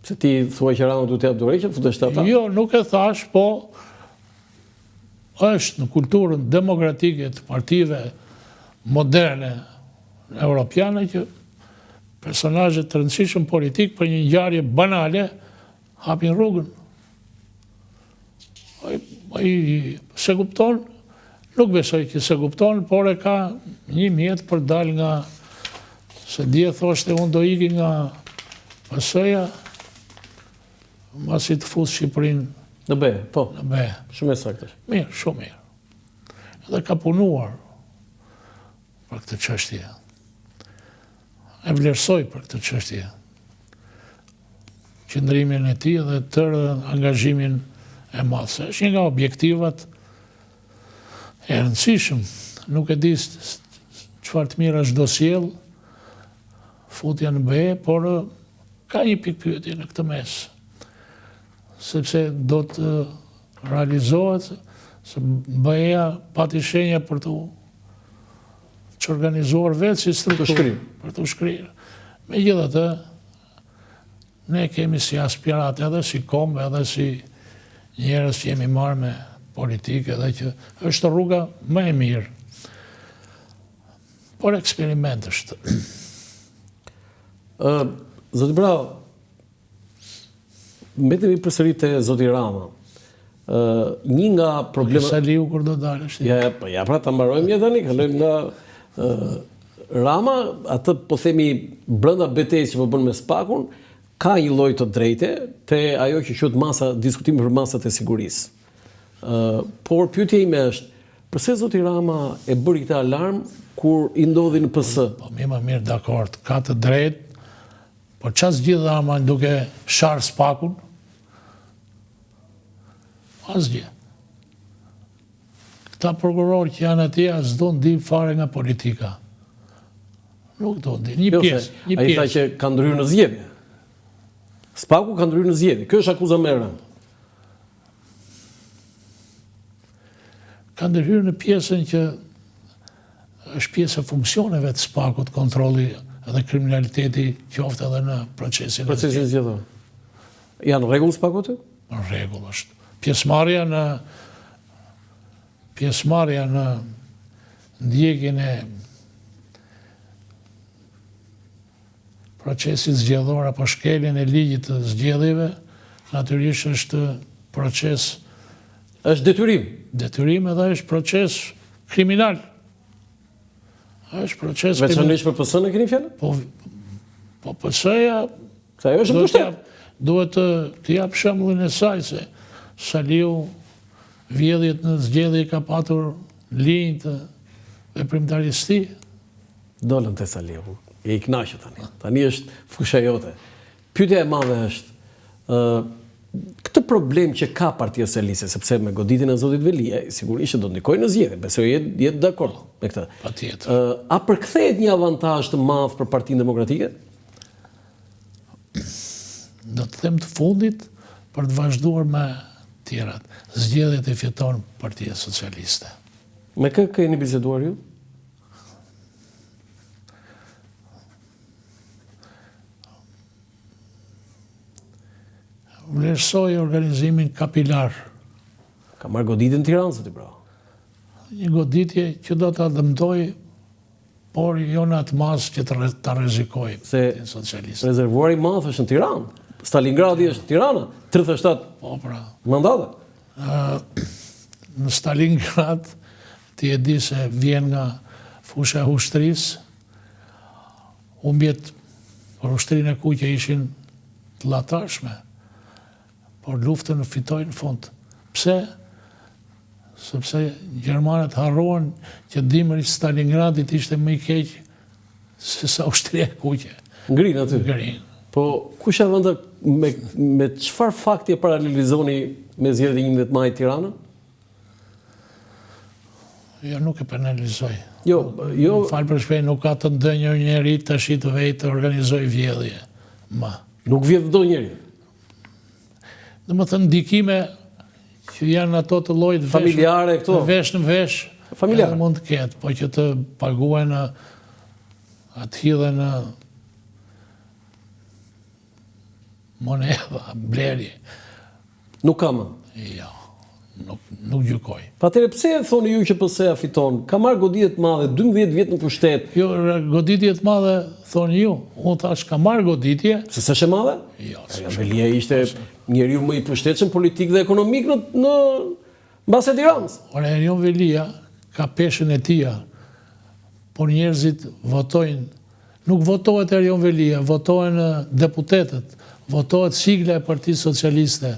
Se ti thua që Rama duhet t'jap dorëheqjen, futesh ata? Jo, nuk e thash, po është në kulturën demokratike të partive moderne europiane që personazhe të rëndësishëm politik për një ngjarje banale hapin rrugën. Ai se kupton, nuk besoj që se kupton, por e ka një mjet për dal nga, se dje thoshte unë do iki nga PS-ja, masi të fus Shqipërinë Në be, po. në be. Shumë e saktë. Mirë, shumë mirë. Edhe ka punuar për këtë çështje. E vlerësoj për këtë çështje. Qëndrimin e tij dhe tërë angazhimin e madh. Është një nga objektivat e rëndësishëm. Nuk e di çfarë të mira është do sjell futja në be, por ka një pikë pyetje në këtë mes. Sepse do të realizohet se BE-ja pati shenja për të që organizuar vetë si strukturë, për të shkrirë. Megjithatë, ne kemi si aspirat edhe si kombë, edhe si njerëz që jemi marrë me politikë, edhe që është rruga më e mirë. Por eksperiment është. Zoti Bravo, mbetemi përsëri te zoti Rama. Një nga problemet... Saliu kur do dalësh? Ja, pra ta mbarojmë tani, kalojmë nga Rama, atë po themi brenda betejës që po bën me Spakun, ka një lloj të drejte te ajo që quhet masa, diskutimi për masat e sigurisë. Por pyetja ime është, pse zoti Rama e bëri këtë alarm kur i ndodhi në PS? Po më mirë, dakord, ka të drejtë, por çfarë zgjidh Rama duke sharë Spakun? Asgjë. Këta prokurorë që janë atje as do ndim fare nga politika. Nuk do ndim. Një pjesë. Ai tha që ka ndryrë në zgjedhje. Spaku ka ndryrë në zgjedhje. Kjo është akuza më e rëndë. Ka ndryrë në pjesën që është pjesë e funksioneve të Spakut, kontrolli edhe kriminaliteti qoftë edhe në procesin zgjedhor. Janë në rregull Spaku aty? Në rregull është. Pjesëmarrja në ndjekjen e procesit zgjedhor apo shkeljen e ligjit të zgjedhjeve, natyrisht është proces... është detyrim. Detyrim edhe është proces kriminal. Është proces kriminal. Veçanërisht për PS-n e keni fjalën? Po PS-ja... Se ajo është pushtet. Duhet të jap shembullin e saj se Saliu vjedhjet në zgjedhje ka patur linjë të veprimtarisë së tij. Dolën te Saliu. E i kënaqur tani. Tani është fusha jote. Pyetja e madhe është këtë problem që ka Partia Socialiste, sepse me goditjen e zotit Velia, sigurisht do ndikojë në zgjedhje, besoj jetë dakord me këtë. Patjetër. A përkthehet një avantazh të madh për Partinë Demokratike? Do të them të fundit për të vazhduar me tjerat. Zgjedhjet e fiton Partia Socialiste. Me kë keni biseduar ju? Vlerësoj organizimin kapilar. Ka marrë goditjen në Tiranë, zoti Bravo. Një goditje që do ta dëmtoj, por jo në atë masë që ta rrezikoj Partinë Socialiste. Rezervuari i madh është në Tiranë. Stalingradi është Tirana, 37 mandate. Në Stalingrad, ti e di se vjen nga fusha e ushtrisë, humbjet për ushtrinë e kuqe ishin të llatarshme, por luftën e fitoi në fund. Pse? Sepse gjermanët harruan që dimri i Stalingradit ishte më i keq se sa ushtria e kuqe. Ngrin aty. Ngrin. Po, kush e vëndë me çfarë fakti e paralelizoni me zgjedhjen e 11 majit Tiranën? Jo, nuk e penalizoj. Jo, Falë për shpejt, nuk ka të ndonjë njeri të shitë vetë të organizoj vjedhje. Nuk vjedh do njeri. Dhe më thënë ndikime që janë ato të llojit Familjare këto. Vesh në vesh, Familjare. edhe mund të ketë, po që të paguhen atë hidhe në monedha, blerje. Nuk ka më. Jo, nuk gjykoj. Atëherë pse e thoni ju që PS-ja fiton? Ka marrë goditje të madhe, 12 vjet në pushtet. Jo, goditje të madhe, thoni ju. Unë thash ka marrë goditje. Se s'është e madhe? Jo, Velia ishte njeriu më i pushtetshëm politik dhe ekonomik në mbas e Tiranës. Erion Velia ka peshën e tia, por njerëzit votojnë. Nuk votohet Erion Velia, votohen deputetët, votohet sigla e Partisë Socialiste.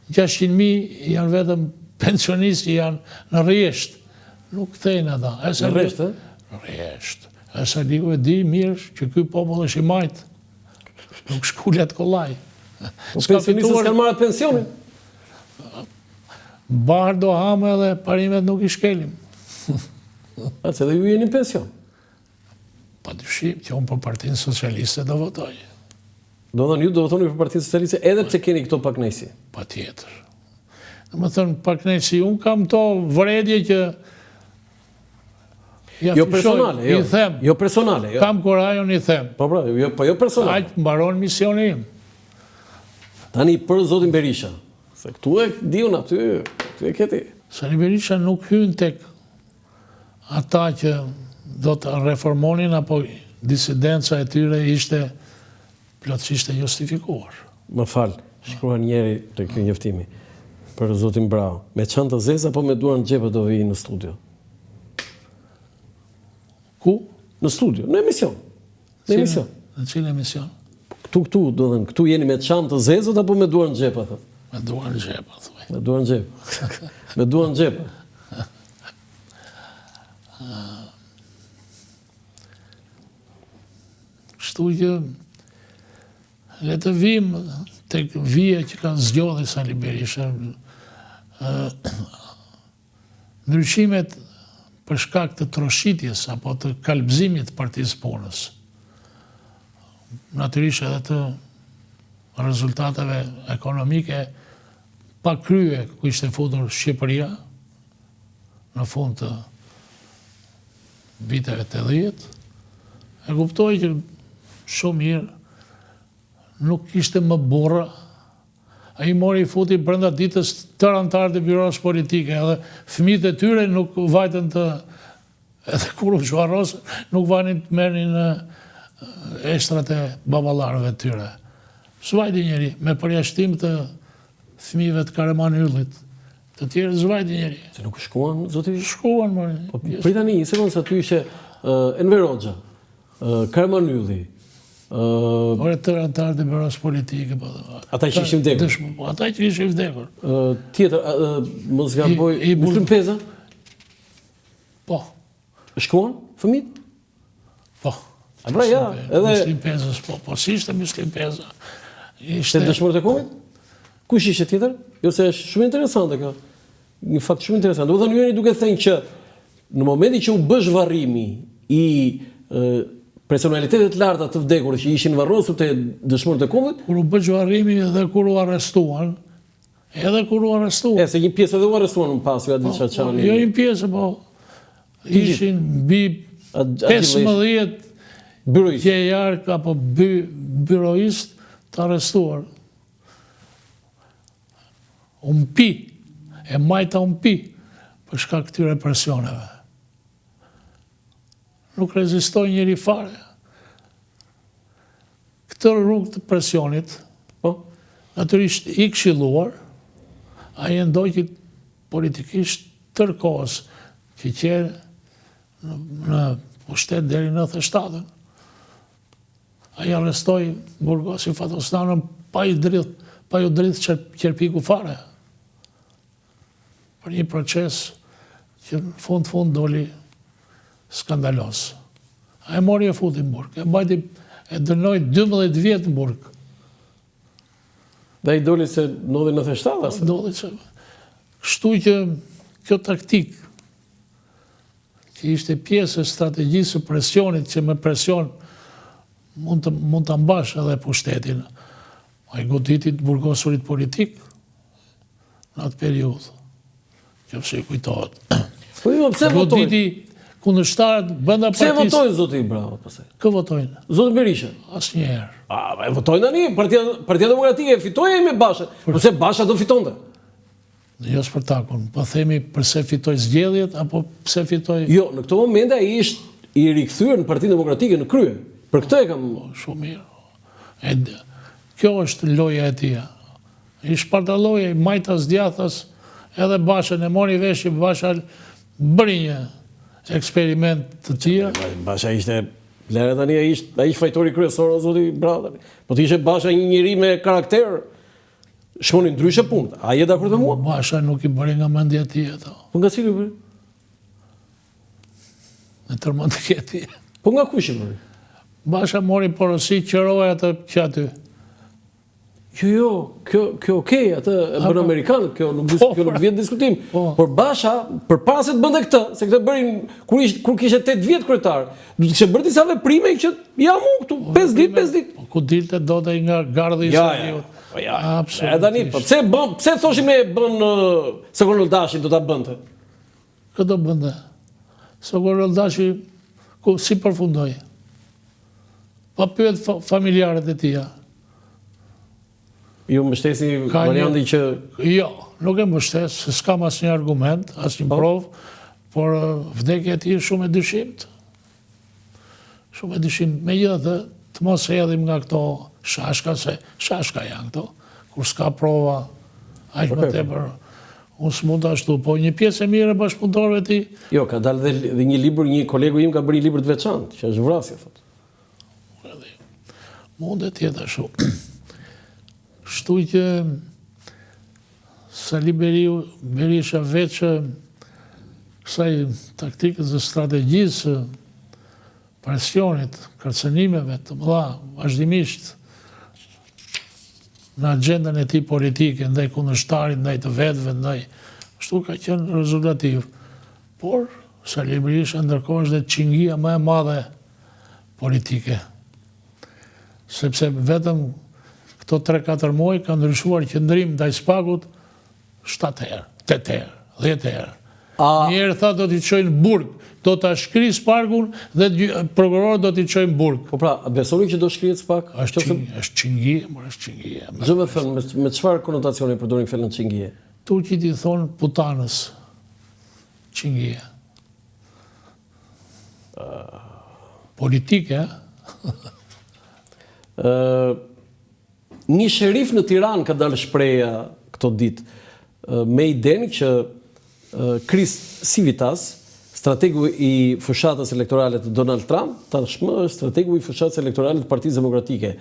600.000 janë vetëm pensionistë, janë në rjesht. Nuk kthejnë ata. Në rresht, Në rjesht. E Saliu e di mirë që ky popull është i majtë. Nuk shkullet kollaj. Pensionistët s'kanë marrë pensionin. Barë do hamë edhe parimet nuk i shkelim. Atë se dhe ju jeni në pension. Pa dyshim që unë për Partinë Socialiste do votoj. Do thënë ju do votoni për Partinë Socialiste edhe pse keni këto pakënaqësi. Pa tjetër. Dhe më thënë pakënaqësi, unë kam to vëredje që Jo personale, i them. Jo personale, jo. Kam kurajon i them. Po jo personale. Aq mbaron misioni im. Tani për zotin Berisha. Se këtu e diun aty e keti. Sali Berisha nuk hyn tek ata që do të reformonin apo disidenca e tyre ishte plotësisht e justifikuar. Më fal, shkruan njëri të ky njoftimi për zotin Brau. Me çantë të zeza apo me duar në xhep do vi në studio? Ku? Në studio, në emision. Në emision. Në cilë emision? Këtu, do thënë, këtu jeni me çantë të zezët apo me duar në xhep atë? Me duar në xhep, thuaj. Me duar në xhep. Me duar në xhep. Kështu që le të vim tek vija që ka zgjodhur Sali Berisha. Ndryshimet për shkak të troshitjes apo të kalbëzimit të Partisë Punës. Natyrisht edhe të rezultateve ekonomike pa krye ku ishte futur Shqipëria në fund të viteve 80, e kuptoj që shumë mirë nuk ishte më burra. Ai mori i futi brenda ditës tërë anëtarët e byros politike, edhe fëmijët e tyre nuk vajtën të, edhe kur u zhvarrosën, nuk vanin të merrnin eshtrat e baballarëve të tyre. Zvajti njeri, me përjashtim të fëmijëve të Karaman Yllit, të tjerë zvajti njeri. Se nuk shkuan, zoti? Shkuan, më. Po, pritani, një sekundë, se aty ishe Enver Hoxha, Karaman Ylli, Ore tërë antarët e byros politike. Ata që ishin vdekur. Ata që ishin vdekur. Tjetër, mos gaboj, Muslim Peza? Po. Shkuan, fëmijët? Po. A pra ja, edhe... Muslim Pezës, po si ishte Muslim Peza? Se dëshmorët e Komit? Kush ishte tjetër? Jo se është shumë interesante kjo. Një fakt shumë interesante. Do thënë ju jeni duke thënë që në momentin që u bë zhvarrimi i personalitetet larta të vdekur që ishin varrosur te dëshmorët e Komit, kur u bë zhvarrimi dhe kur u arrestuan, se një pjesë edhe u arrestuan në pas, ju Adil Çaçani. Jo një pjesë, po ishin mbi 15 qejark apo byroist të arrestuar. E majta umpi për shkak këtyre presioneve. Nuk rezistoj njëri fare. Këtë rrugë të presionit, natyrisht i këshilluar, a i ndojqit politikisht tërkohës që qenë në pushtet deri në 97-ën. A i arrestoj Burgosi Fatostanën pa ju dritë qerpiku fare. Për një proces që në fund doli skandalos. A e mori e futi në burg. E dënoj 12 vjetë në burg. Dhe i doli se ndodhi në 97? Ndodhi se... Kështu që kjo taktik që ishte pjesë e strategjisë së presionit, që me presion mund të mbash edhe pushtetin. A i goditit burgosurit politik në atë periudhë, që pëse i kujtohet. Po jo, pse votojnë? Goditi kundërshtarët bënda Pse partisë... votojnë, zoti Bravo, pastaj? Kë votojnë? Zoti Berisha? Asnjëherë. E votojnë tani, Partia Demokratike fitoi me Basha. Pse Basha do fitonte? Jo për takun, po themi përse fitoi zgjedhjet, apo pse fitoi... Jo, në këto momente ai ishte i rikthyer në Partinë Demokratike në krye. Për këtë e kam... Shumë mirë. Kjo është loja e tia. I shpartalloi majtas djathas, edhe Bashën e mori vesh që Basha bëri një eksperiment të tjera. Basha ishte... Lere tani, ai ishte fajtori kryesor, o zoti Bravo tani. Po të ishte Basha një njeri me karakter, shkonin ndryshe punë. A je dakord me mua? Basha nuk i bëri nga mendja e tij ato. Po nga cili bëri? Në tërmend të ketë. Po nga kush i bëri? Basha mori porosi, qëroi atë që aty. Jo, kjo okej, atë e bën amerikanët, kjo nuk vjen diskutim. Por Basha, përpara se të bënte këtë, se këtë bërin kur kishte 8 vjet kryetar, do të kishte bërë disa veprime që jam unë këtu, 5 ditë. Ku dilte dodej nga gardhi i Sarajeut. E tani, pse thoshim ne bën Sogol Dashi do ta bënte? Këtë do bënte. Sogol Dashi si përfundoi? Pa pyet familjarët e tia. Ju mbështesi varianti që... Jo, nuk e mbështes, se s'kam asnjë argument, asnjë provë, por vdekja e tij është shumë e dyshimt. Shumë e dyshimt. Megjithatë, të mos hedhim nga këto shashka, se shashka janë këto, kur s'ka prova, aq më tepër, unë s'mund ashtu, po një pjesë e mirë e bashkëpunëtorëve të tij. Jo, ka dalë dhe një libër, një kolegu im ka bërë një libër të veçantë, që është vrasje, thotë. Mund e tjetë ashtu. Shtu që Sali Berisha veç kësaj taktikës dhe strategjisë presionit, kërcënimeve të mëdha, vazhdimisht në agendën e tij politike, ndaj kundërshtarit, ndaj të vetëve, ndaj ashtu ka qenë rezultativ. Por Sali Berisha ndërkohë është dhe çingia më e madhe politike. Sepse vetëm këto 3-4 muaj ka ndryshuar qëndrim ndaj SPAK-ut 7 herë, 8 herë, 10 herë. Njerë tha do t'i çojnë burg, do t'a shkri SPAK-un dhe prokurorët do t'i çojnë burg. Po pra, besoni që do shkrihet SPAK? Është çingie, është çingie. Do të thënë, me çfarë konotacioni përdorin fjalën çingie? Turqit i thonë putanës. Çingie. Politike, Një sherif në Tiranë ka dalë shpreha këto ditë me idenë që Chris Civitas, strategu i fushatës elektorale të Donald Trump, tashmë është strategu i fushatës elektorale të Partisë Demokratike.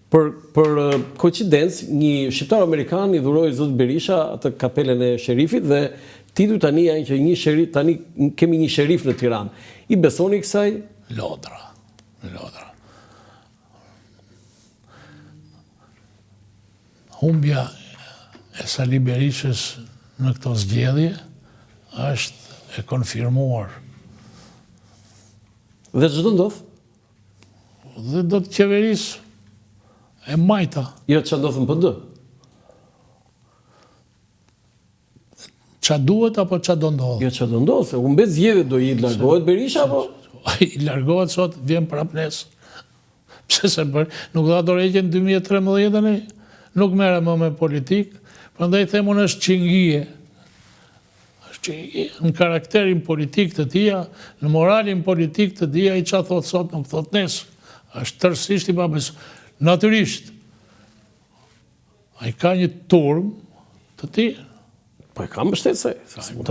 Për koincidencë, një shqiptar amerikan i dhuroi zot Berisha atë kapelen e sherifit dhe titulli tani janë që tani kemi një sherif në Tiranë. I besoni kësaj? Lodra. Humbja e Sali Berishës në këto zgjedhje është e konfirmuar. Dhe ç'do ndodh? Dhe do të qeverisë e majta. Jo, ç'a ndodh në PD? Qa duhet apo qa do ndodh? Jo, qa do ndodh, se unë mbet zgjedhje do i largohet Berisha, apo? I largohet sot, vjen prap nes. Pse se bërë, nuk dha dorëheqjen 2013-ën, nuk merre më me politikë, prandaj them unë është çingie. Është çingie në karakterin politik të tija, në moralin politik të tija, i qa thot sot nuk thot nes. Është tërësisht i babes. Natyrisht, ai ka një turm të tij. Po e ka mbështetëse, nuk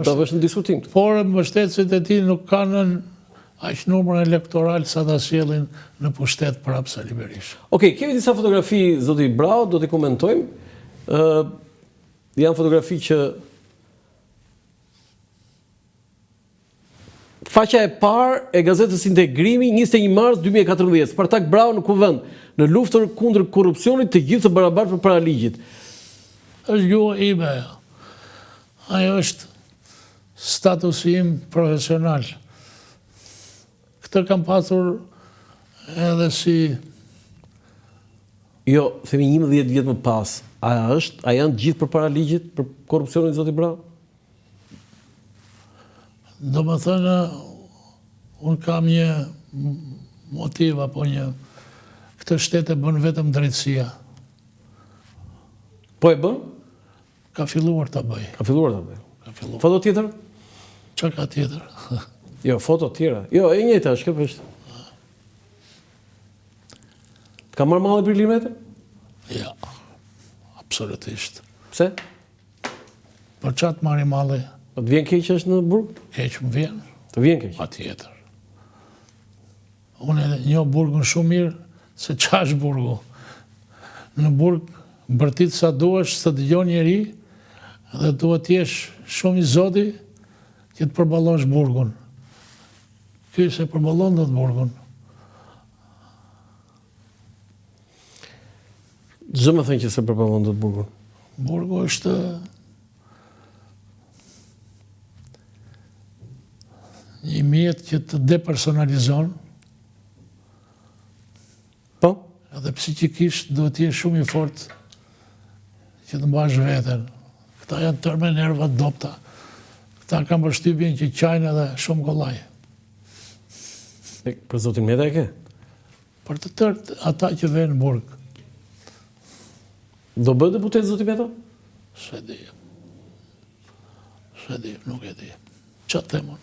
ta vësh në diskutim. Por mbështetësit e tij nuk kanë aq numër elektoral sa ta sjellin në pushtet prapë Sali Berisha. Okej, kemi disa fotografi, zoti Brau, do t'i komentojmë. Janë fotografi që faqja e parë e gazetës Integrimi, 21 mars 2014, Spartak Brau në kuvend, në luftën kundër korrupsionit të gjithë të barabartë përpara ligjit. Është gjuha ime. Ajo është statusi im profesional. Këtë kam pasur edhe si... Jo, themi 11 vjet më pas, a janë gjithë përpara ligjit për korrupsionin, zoti Brau? Do më thënë, unë kam një motiv, apo një... Këtë shtetë e bën vetëm drejtësia. Po e bën? Ka filluar të bëj. Ka filluar të bëj. Ka filluar. Foto tjetër? Qa ka tjetër? Jo, foto tjera. Jo, e njëjta është, kjo është. Ka marrë malli për limetër? Ja, absolutisht. Pse? Për qatë marri malli? Po të vjen keq është në burg? Keq më vjen. Të vjen keq? Pa tjetër. Unë një burgun shumë mirë, se qa është burgu. Në burg, bërtit sa duesh, së të dëgjon njeri, dhe duhet t'jesh shumë i zoti, që të përballonsh burgun. Ky se përballon do të burgun. Gjë më thënë që se përballon do të burgun. Burgu është një mjet që të depersonalizon, Po? edhe psikikisht duhet t'jesh shumë i fort që të mbash veten. Këta janë tërë me nerva dopta. Këta kanë përshtypjen që qajnë edhe shumë kollaj. Për zotin Meta e ke? Për të tërë ata që vënë në burg. Do bëhet deputet zoti Meta? Se di. Se di, nuk e di. Qa të themun?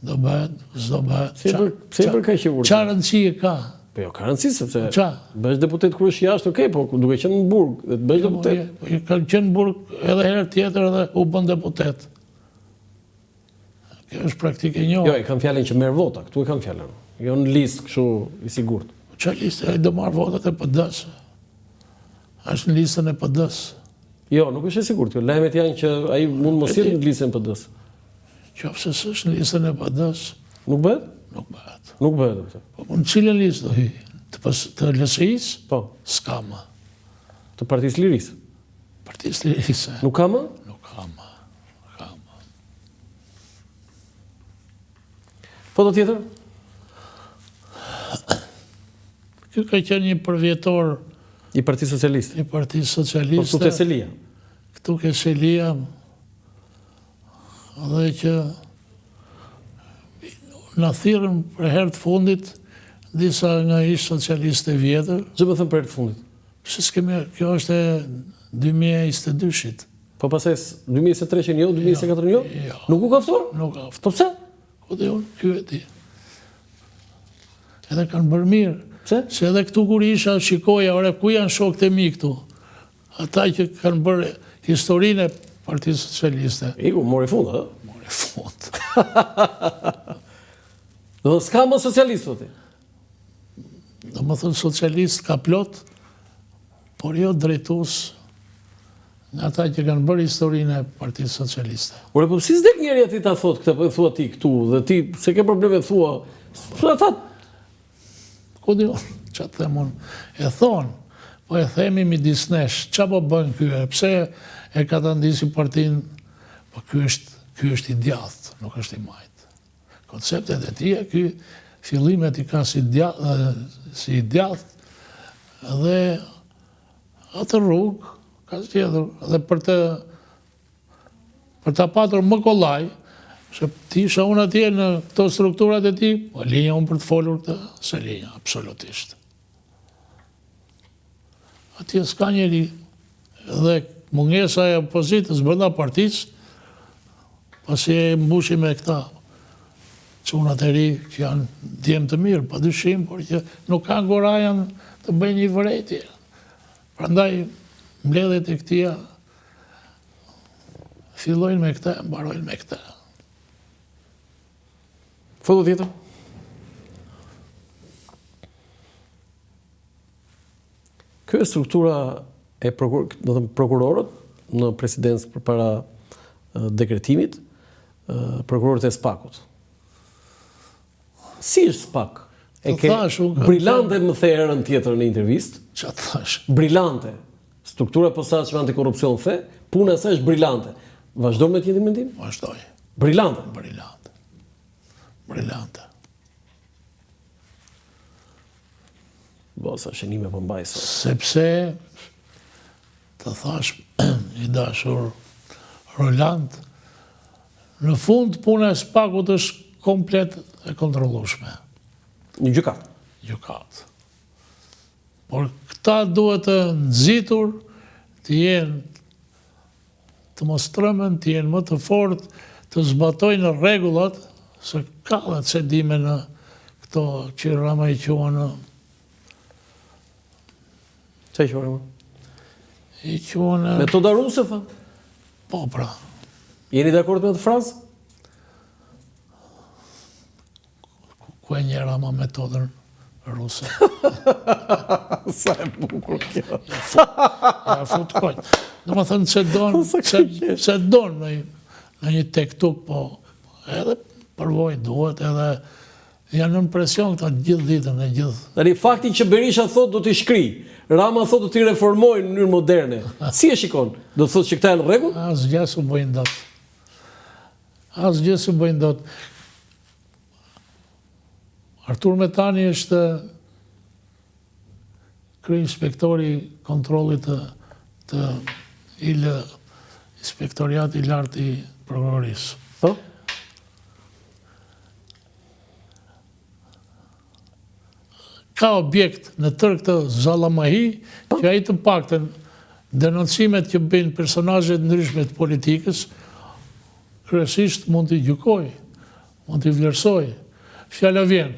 Do bëhet, s'do bëhet. Pse për kaq e urtë? Qa rëndësi e ka? Po jo, ka rëndësi sepse Qa? bësh deputet kur është jashtë, okay, po duke qenë në burg, dhe të bësh deputet. Kanë qenë në burg edhe herë tjetër edhe u bën deputet. Kjo është praktikë e njohur. Jo, e kam fjalën që merr vota, këtu e kam fjalën. Jo në listë kështu i sigurt. Qa listë? Ai do marr votat e PD-s. Është në listën e PD-s. Jo, nuk është e sigurt. Lajmet janë që ai mund mos jetë në listën e PD-s. Qofse s'është në listën e PD-s, Nuk bëhet? nuk bëhet. Nuk bëhet atë. Po në cilën listë do hy? Të LSI-s? Po, S'ka më. të Partisë Lirisë. Partisë Lirisë. Nuk ka më? Nuk ka më. Ka më. Foto tjetër? Ky ka qenë një përvjetor I Partisë Socialiste. i Partisë Po Socialiste. këtu te Selia. Këtu ke Selia, dhe që në thirrën për herë të fundit disa nga ish socialiste vjetër, Ç'do të them për herë të fundit? se s'kemi, kjo është e 2022-shit. Po pastaj 2023 që jo, 2024 jo? Jo. Nuk u ka ftuar? Nuk ka ftuar. Po pse? Po dhe unë, ky e di. Edhe kanë bërë mirë. Pse? Se edhe këtu kur isha, shikoja, ore, ku janë shokët e mi këtu? Ata që kanë bërë historinë e Partisë Socialiste. Iku, mori fund, ëh? Mori fund. Do s'ka më socialist thotë. Do më thënë socialist ka plot, por jo drejtues nga ata që kanë bërë historinë e Partisë Socialiste. Ore, po si s'dek njeri ati ta thot këtë, po e thua ti këtu, dhe ti, se ke probleme thua, s'u ta thot, Ku di unë, që të them unë, e thonë, po e themi midis nesh, qa po bën ky, pse e ka të ndisi partinë, po ky është i djathtë, nuk është i majtë. Konceptet e tia, ky fillimet i ka si i djathtë, dhe atë rrugë, ka tjetër, dhe për ta patur më kollaj, se ti isha unë atje në këto strukturat e ti, po linja unë për të folur këtë, se linja, absolutisht. Atje s'ka njeri, dhe mungesa e opozitës brenda partisë, pasi e mbushi me këta çunat e ri që janë djemë të mirë, pa dyshim, por që nuk kanë gorajan të bëjnë një vërejtje. Prandaj mbledhjet e këtia fillojnë me këta, mbarojnë me këta. foto tjetër. Kjo është struktura e prokurorët në presidencë përpara dekretimit, prokurorët e SPAK-ut. Si është SPAK? E ke brillante më the herën tjetër në intervistë. Qa të thash? Brillante. Struktura e posaçme antikorrupsion the, puna e saj është brillante. Vazhdon me të njëjtin mendim? Vazhdoj. Brillante. Brillante. Bosa, shënime për mbaj sot. Sepse, të thash, i dashur Roland, në fund puna e spakut është komplet e kontrollueshme. Një gjykat. Gjykat. Por këta duhet të nxitur, të jenë të mos trëmën, të jenë më të fortë, të zbatojnë rregullat, se ka dhe cedime në këto që Rama i quhen Qa i quhen më? I quhen Metoda ruse, tha? po pra. Jeni dakord me të frazë? Ku e nje Rama metodën ruse? Sa e bukur kjo. Ja fut kojt. Në më thënë se donë në një tektuk, po edhe përvoj duhet, edhe janë në presion këta gjithë ditën e gjithë. Tani fakti që Berisha thot do t'i shkri, Rama thot do t'i reformojnë në mënyrë moderne. Si e shikon? Do të thot që këta e në rregull? Asgjë s'u bëjnë dot. Asgjë s'u bëjnë dot. Artur Metani është krye-inspektori kontrollit të inspektoriat i lartë i prokurorisë. Po? Ka objekt në tërë këtë zallamahi, që ai të paktën denoncimet që bëjnë personazhet ndryshme të politikës, kryesisht mund t'i gjykoj, mund t'i vlerësoj. Fjala vjen,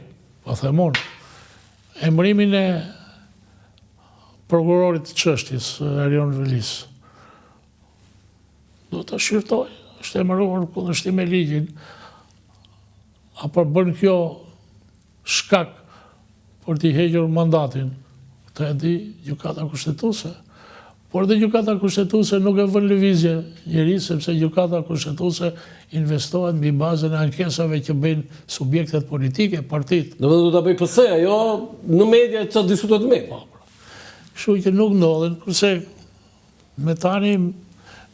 po them unë, emërimin e prokurorit të çështjes, Erion Velis. Do të shqyrtoj, është emëruar në kundërshtim me ligjin, apo bën kjo shkak për t'i hequr mandatin, këtë e di gjykata kushtetuese. Por dhe gjykata kushtetuese nuk e vën lëvizje njëri, sepse gjykata kushtetuese investohet mbi bazën e ankesave që bëjnë subjektet politike, partitë. Do ta bëj PS-ja, jo në media që diskutohet në media. Kështu që nuk ndodhen, kurse Metani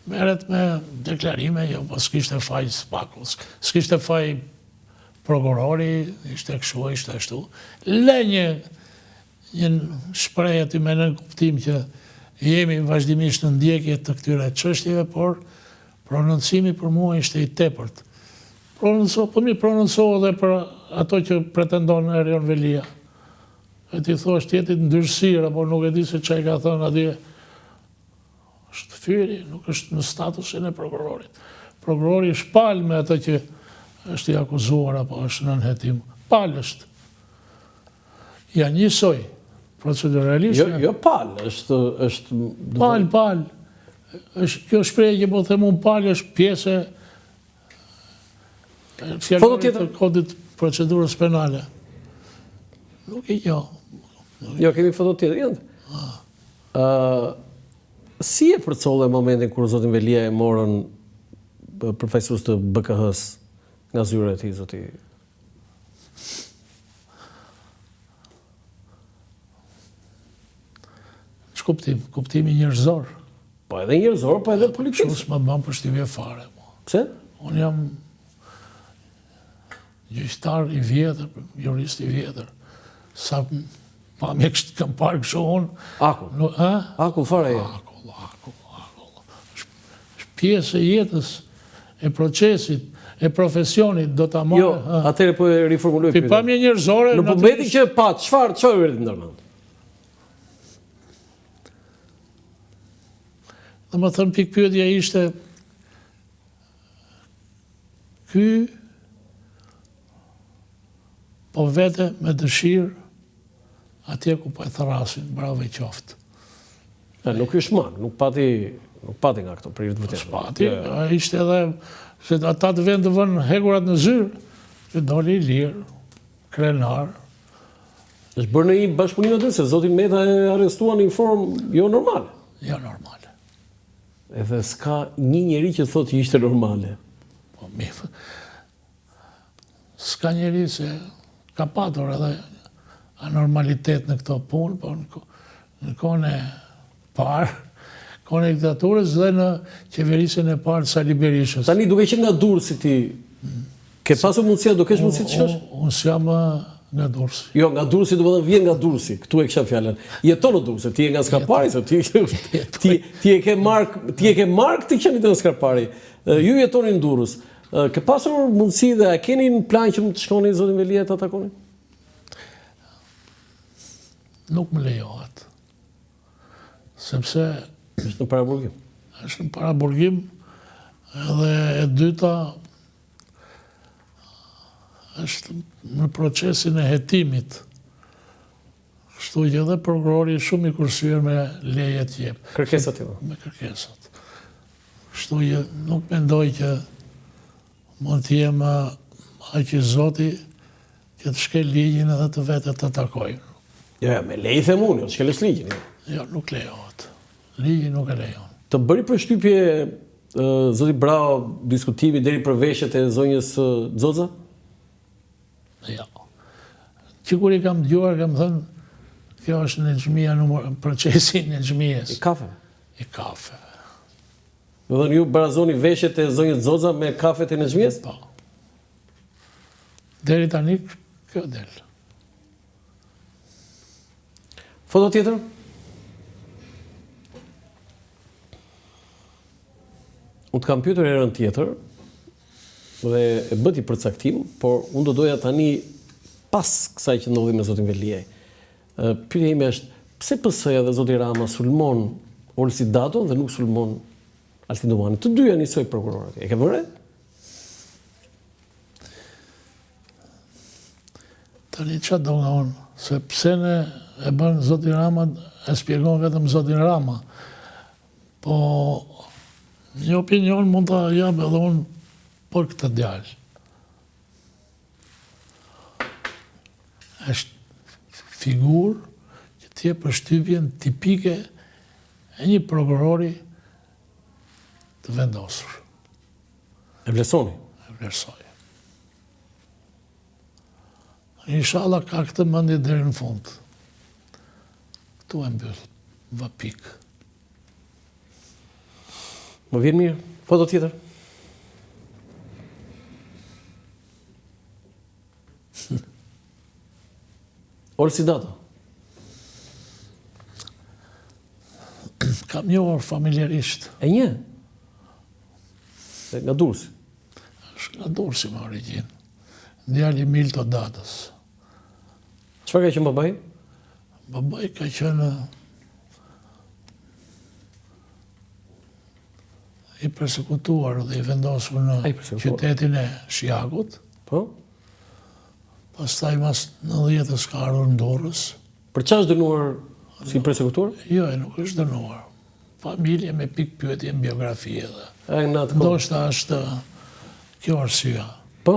merret me deklarime, jo, po s'kishte faj spaku, s'kishte faj prokurori, ishte kështu, ishte ashtu. Le një shprehje aty me nën kuptim që jemi vazhdimisht në ndjekje të këtyre çështjeve, por prononcimi për mua ishte i tepërt. Prononco edhe për ato që pretendon Erion Velia. E ti thosh tjetit ndyrësirë, apo nuk e di se që i ka thënë atje, është fyri, nuk është në statusin e prokurorit. Prokurori është palë me ato që është i akuzuar, apo është në nënhetim. Palë është. Ja njësoj, proceduralisht. Jo palë, është... Palë. Kjo shprehje që po them unë palë është pjesë fjallorit të kodit procedurës penale. Nuk i jo. Jo, kemi foto tjetër. Si e përcolle momentin kur zotin Velia e morën përfaqësues të BKH-s nga zyra e tij, zoti? Ç'kuptim? Kuptimi njerëzor. Po edhe njerëzor, po edhe politik. Kështu s'ma bën përshtypje fare. Pse? Unë jam gjyqtar i vjetër, jurist i vjetër. Sa pamje kam parë kështu unë. Akull. Akull fare e. Akull. Është pjesë e jetës, e procesit, e profesionit, do ta marrë. Jo, atëherë po e riformuloj pyetjen. Pamje njerëzore. Në momentin që pa, çfarë erdhi ndërmend? Dhe më thëmë pikë pyetja ishte ky po vete me dëshirë atje ku po e thrasin, bravo i qoftë. Nuk është mag, nuk pati nga këto prirë të vërtetë. Pati, ishte edhe, se ata të vend të vënë hekurat në zyrë, që doli i lirë, krenar. Është bërë në një bashkëpunim aty, se zotin Meta e arrestuan në një formë jo normale. Jo normale. Edhe s'ka një njeri që thotë që ishte normale. Po, s'ka njeri se ka patur edhe anormalitet në këto punë, po në kohën e parë kohën e diktaturës dhe në qeverisjen e parë të Sali Berishës. Tani duke qenë nga Durrësi ti, ke pasur mundësia, do kesh mundësi të shkosh? Unë s'jam nga Durrësi. Jo, nga Durrësi do të thotë vjen nga Durrësi. Këtu e kisha fjalën. Jeton në Durrësi, ti je nga Skarpari, se ti e ke mark të qenë nga Skarpari. Ju jetoni në Durrës. Ke pasur mundësi dhe a keni në plan që të shkoni zotin Velia të takoni? Nuk më lejohet. Sepse Është në paraburgim. është në paraburgim edhe e dyta është në procesin e hetimit. Kështu që edhe prokurori shumë i kursyer me leje të jep. Kërkesat jo. Me kërkesat. Kështu që nuk mendoj që mund të jem aq i zoti që të shkel ligjin edhe të vetë të takoj. Jo, me leje them unë, jo të shkelësh ligjin. Jo, nuk lejohet. Ligji nuk e lejon. Të bëri përshtypje zoti Brao diskutimi deri për veshjet e zonjës Xoxa? Jo. Që kur i kam dëgjuar, kam thënë, kjo është në xhmia procesi në xhmies. I kafe. I kafe. Do thënë ju barazoni veshjet e zonjës Xoxa me kafet e në xhmies? Po. Deri tani kjo del. Foto tjetër? Unë të kam pyetur herën tjetër dhe e bëti përcaktim, por unë do doja tani pas kësaj që ndodhi me zotin Veliaj. Pyetja ime është, pse PS-ja dhe zoti Rama sulmon Olsi Dadon dhe nuk sulmon Altin Domani? Të dyja njësoj prokurorët. E ke vënë? Tani çfarë do nga unë? Se pse ne e bën zoti Rama, e shpjegon vetëm zotin Rama. Po një opinion mund ta jap edhe unë për këtë djalë. Është figurë që të jep përshtypjen tipike e një prokurori të vendosur. E vlerësoni. E vlerësoj. Inshallah ka këtë mendje deri në fund. Këtu e mbyll. Vapik. Më vjen mirë. Foto tjetër. Olsi Dado. Kam njohur familjarisht. E një? Nga Durrësi. Është nga Durrësi me origjinë. Djali Milto Dadës. Çfarë ka qenë babai? Babai ka qenë i persekutuar dhe i vendosur në qytetin e Shjakut. Po? Pastaj mas 90-s ka ardhur në Durrës. Për çfarë është dënuar si persekutuar? Jo, nuk është dënuar. Familje me pikë pyetje në biografi edhe. Në atë kohë. Ndoshta është kjo arsyeja. Po?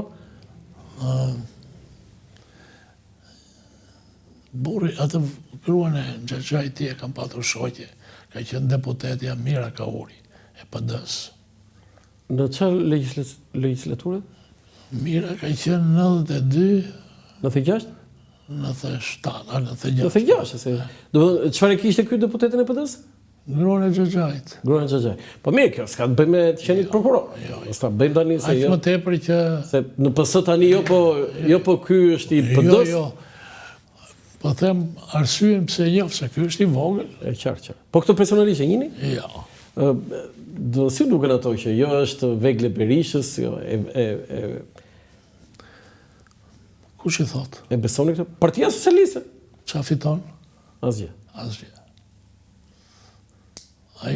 Burri, atë gruan e Xhaxhait e kam patur shoqe, ka qenë deputetja Mira Kauri, e PD-s. Në çfarë legjislature? Mira ka qenë 92, 96? 97, 96. 96, se. Do të thonë, çfarë kishte ky deputetin e PD-s? Gruan e Xhaxhait. Gruan e Xhaxhait. Po mirë, kjo s'ka të bëjë me të qenit prokuror. Mos ta bëjmë tani se Aq jo. më tepër që Se në PS tani jo po ky është i PD-s. jo. Po them arsyeën pse njoh se ky është i vogël. E qartë. Po këto personalisht e njihni? Jo. Do si duken ato që jo është Vegle Berishës, jo Kush i thot? e besoni këtë? Partia Socialiste. Qa fiton? Asgjë. Asgjë.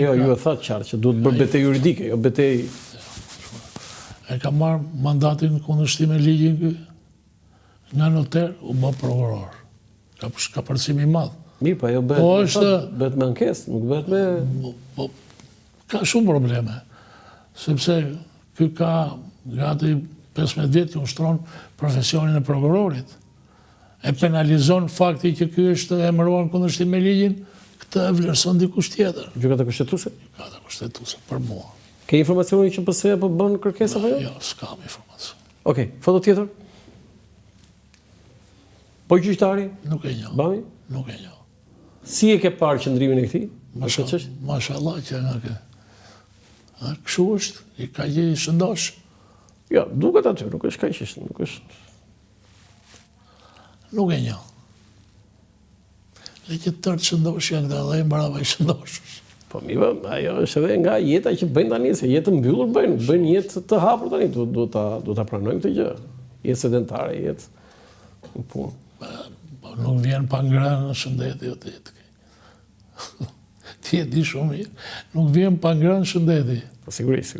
Jo, ju e thatë qartë që duhet bërë betejë juridike, jo betejë. E ka marrë mandatin kundërshtim me ligjin ky. Nga noter u bë prokuror. Ka përcim i madh. Mirë, po ajo bëhet me ankesë, nuk bëhet me... Po, ka shumë probleme. Sepse ky ka gati 15 vjet që ushtron profesionin e prokurorit. E penalizon fakti që ky është emëruar në kundërshtim me ligjin, këtë e vlerëson dikush tjetër. Gjykata kushtetuese? Gjykata kushtetuese për mua. Ke informacioni që PS-ja po bën kërkesa apo jo? Jo, s'kam informacion. Okej, foto tjetër? Po gjyqtari? Nuk e njoh. Bami? Nuk e njoh. Si e ke parë qëndrimin e këtij? Mashallah që nga ke. Kështu është, i ka që i shëndosh. Jo, duket aty, nuk është kaq ishtë, nuk është. Nuk e një. Le që tërë të shëndosh janë këta dhe e mbrava i shëndoshës. Po mirë, ajo është edhe nga jeta që bëjnë tani, se jetë mbyllur bëjnë jetë të hapur tani, do ta pranojmë këtë gjë. Jetë sedentare, jetë në punë. Po nuk vjen pa ngrënë në shëndeti o të jetë. Ti e di shumë mirë. Nuk vjen pa ngrënë shëndeti. Po sigurisht.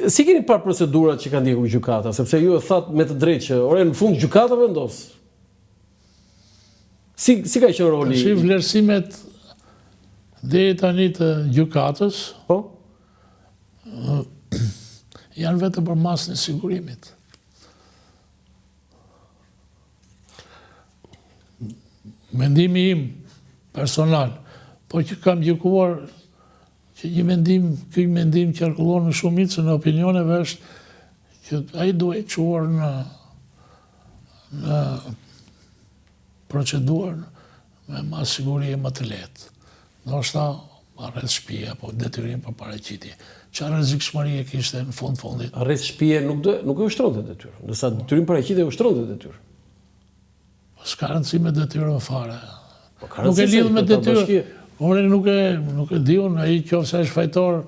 Si keni parë procedurat që kanë ndjekur gjykata, sepse ju e thatë me të drejtë që ore në fund gjykata vendos. Si ka qenë roli? Si vlerësimet deri tani të gjykatës, Po? janë vetëm për masën e sigurimit. Mendimi im personal, po që kam gjykuar që ky mendim qarkullon në shumicën e opinioneve është që ai duhet quar në procedurë me mas sigurie më të lehtë. Ndoshta arrest shtëpie apo detyrim për paraqitje. Çfarë rrezikshmëri e kishte në fundit? Arrest shtëpie nuk e ushtronte detyrë, ndërsa detyrim paraqitje e ushtronte detyrë. S'ka rëndësi me detyrën fare. Nuk e lidh me detyrë. Ore nuk e di unë, ai qofse është fajtor,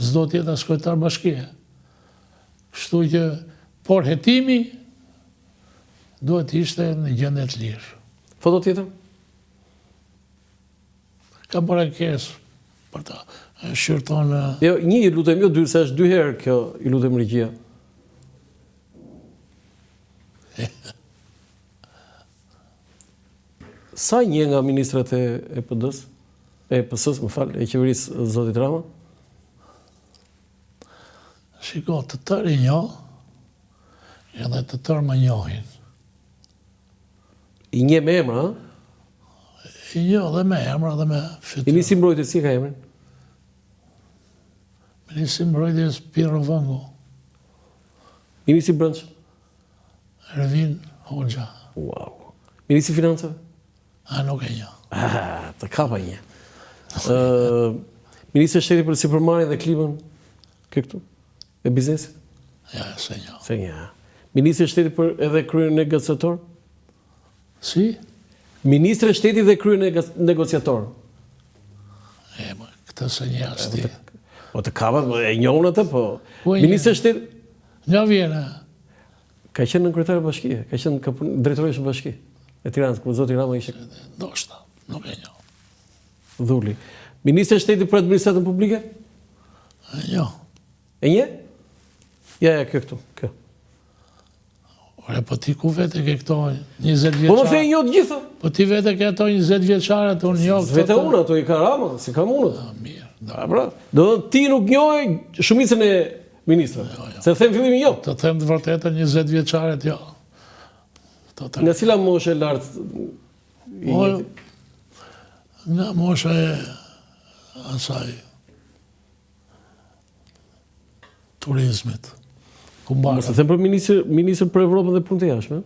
s'do të jetë as kryetar bashkie. Kështu që, por hetimi duhet ishte në gjendje të lirë. Foto tjetër? Ka bërë ankesë për ta shqyrton. Jo, një i lutem, jo dy, se është 2 herë kjo i lutem regjia. Sa një nga ministrat e PD-s, e PS-s, më fal, e qeverisë zotit Rama? Shiko, të tërë i njoh, edhe të tërë më njohin. I një me emra, ha? I njoh dhe me emra dhe me fytyrë. Ministri i Mbrojtjes si ka emrin? Ministri i Mbrojtjes Pirro Vëngu. Ministri i Brendshëm? Ervin Hoxha. Wow. Ministri i Financave? Nuk e njoh. Të kapa një. Ministri i Shtetit për sipërmarrjen dhe klimën këtu? E biznesit? Ja, se njoh. Se një. Ministri i Shtetit për edhe kryen negociator? Si? Ministri i Shtetit dhe kryen negociator? Këtë se një as ti. O të kapa, e njohun atë, po. Ministri i Shtetit? Njo vjene. Ka qenë në kryetar bashkie, ka qenë drejtoresh bashkie e Tiranës, kur zoti Rama ishte. Ndoshta, nuk e njoh. Dhuli. Ministri i Shtetit për administratën publike? E njoh. E nje? Ja, kjo. Ore, po ti ku vete ke këto 20 vjeçare? Po më the njoh të gjitha. Po ti vete ke ato 20 vjeçare të unë njoh. Vete unë, ato i ka Rama, si kam unë. Mirë. Pra, do të ti nuk njohë shumicën e ministrave. Se them fillimi jo. Të them të vërtetën 20 vjeçare jo. Nga cila moshë e lartë? Nga moshë e asaj turizmit. Mos e them për ministër për Evropën dhe punë të jashtme?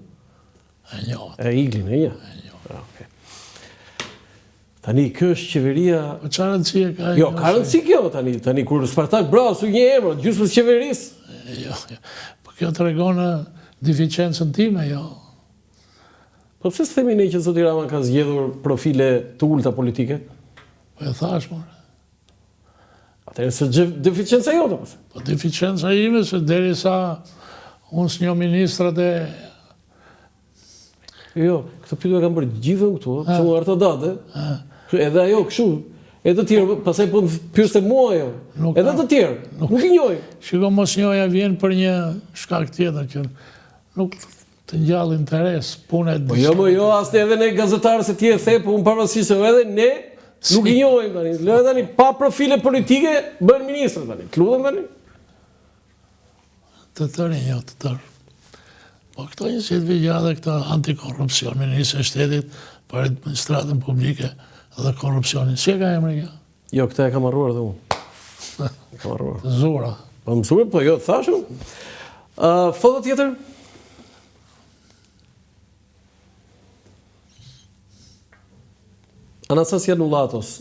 E njoh. E Iglin, e njoh. Tani, kjo është qeveria... Po qa rëndësi e ka? Jo, ka rëndësi kjo, tani, kur Spartak Brasu një emër, gjysmës qeverisë. Jo. Po kjo të regonë deficiencën time, jo. Po pse s'themi ne që zoti Rama ka zgjedhur profile të ulta politike? Po e thash, more. Atëherë se deficienca jote, po. Po deficienca ime, se derisa unë s'njoh ministrat e... Jo, këtë pyetje kam bërë gjithë këtu, shumë ortodate. Edhe ajo kështu, edhe të tjerë, pastaj po pyeste mua ajo. Edhe të tjerë, nuk i njoh. Shiko, mos njohja vjen për një shkak tjetër që nuk të ngjall interes, puna e Po jo, as edhe ne gazetarë se ti e the, po unë pavarësisht se edhe ne nuk i njohim tani. Lëre tani pa profile politike bën ministër tani. Lutem tani. Të tërë njoh, të tërë. Po këto 20 vjeçare dhe këta antikorrupsion, ministri i Shtetit për administratën publike dhe korrupsionin. Si e ka emrin kjo? Jo, këtë e kam harruar edhe unë. E kam harruar. Zura. Po mësuar, po jo, thashun. Foto tjetër? Anastas Janullatos,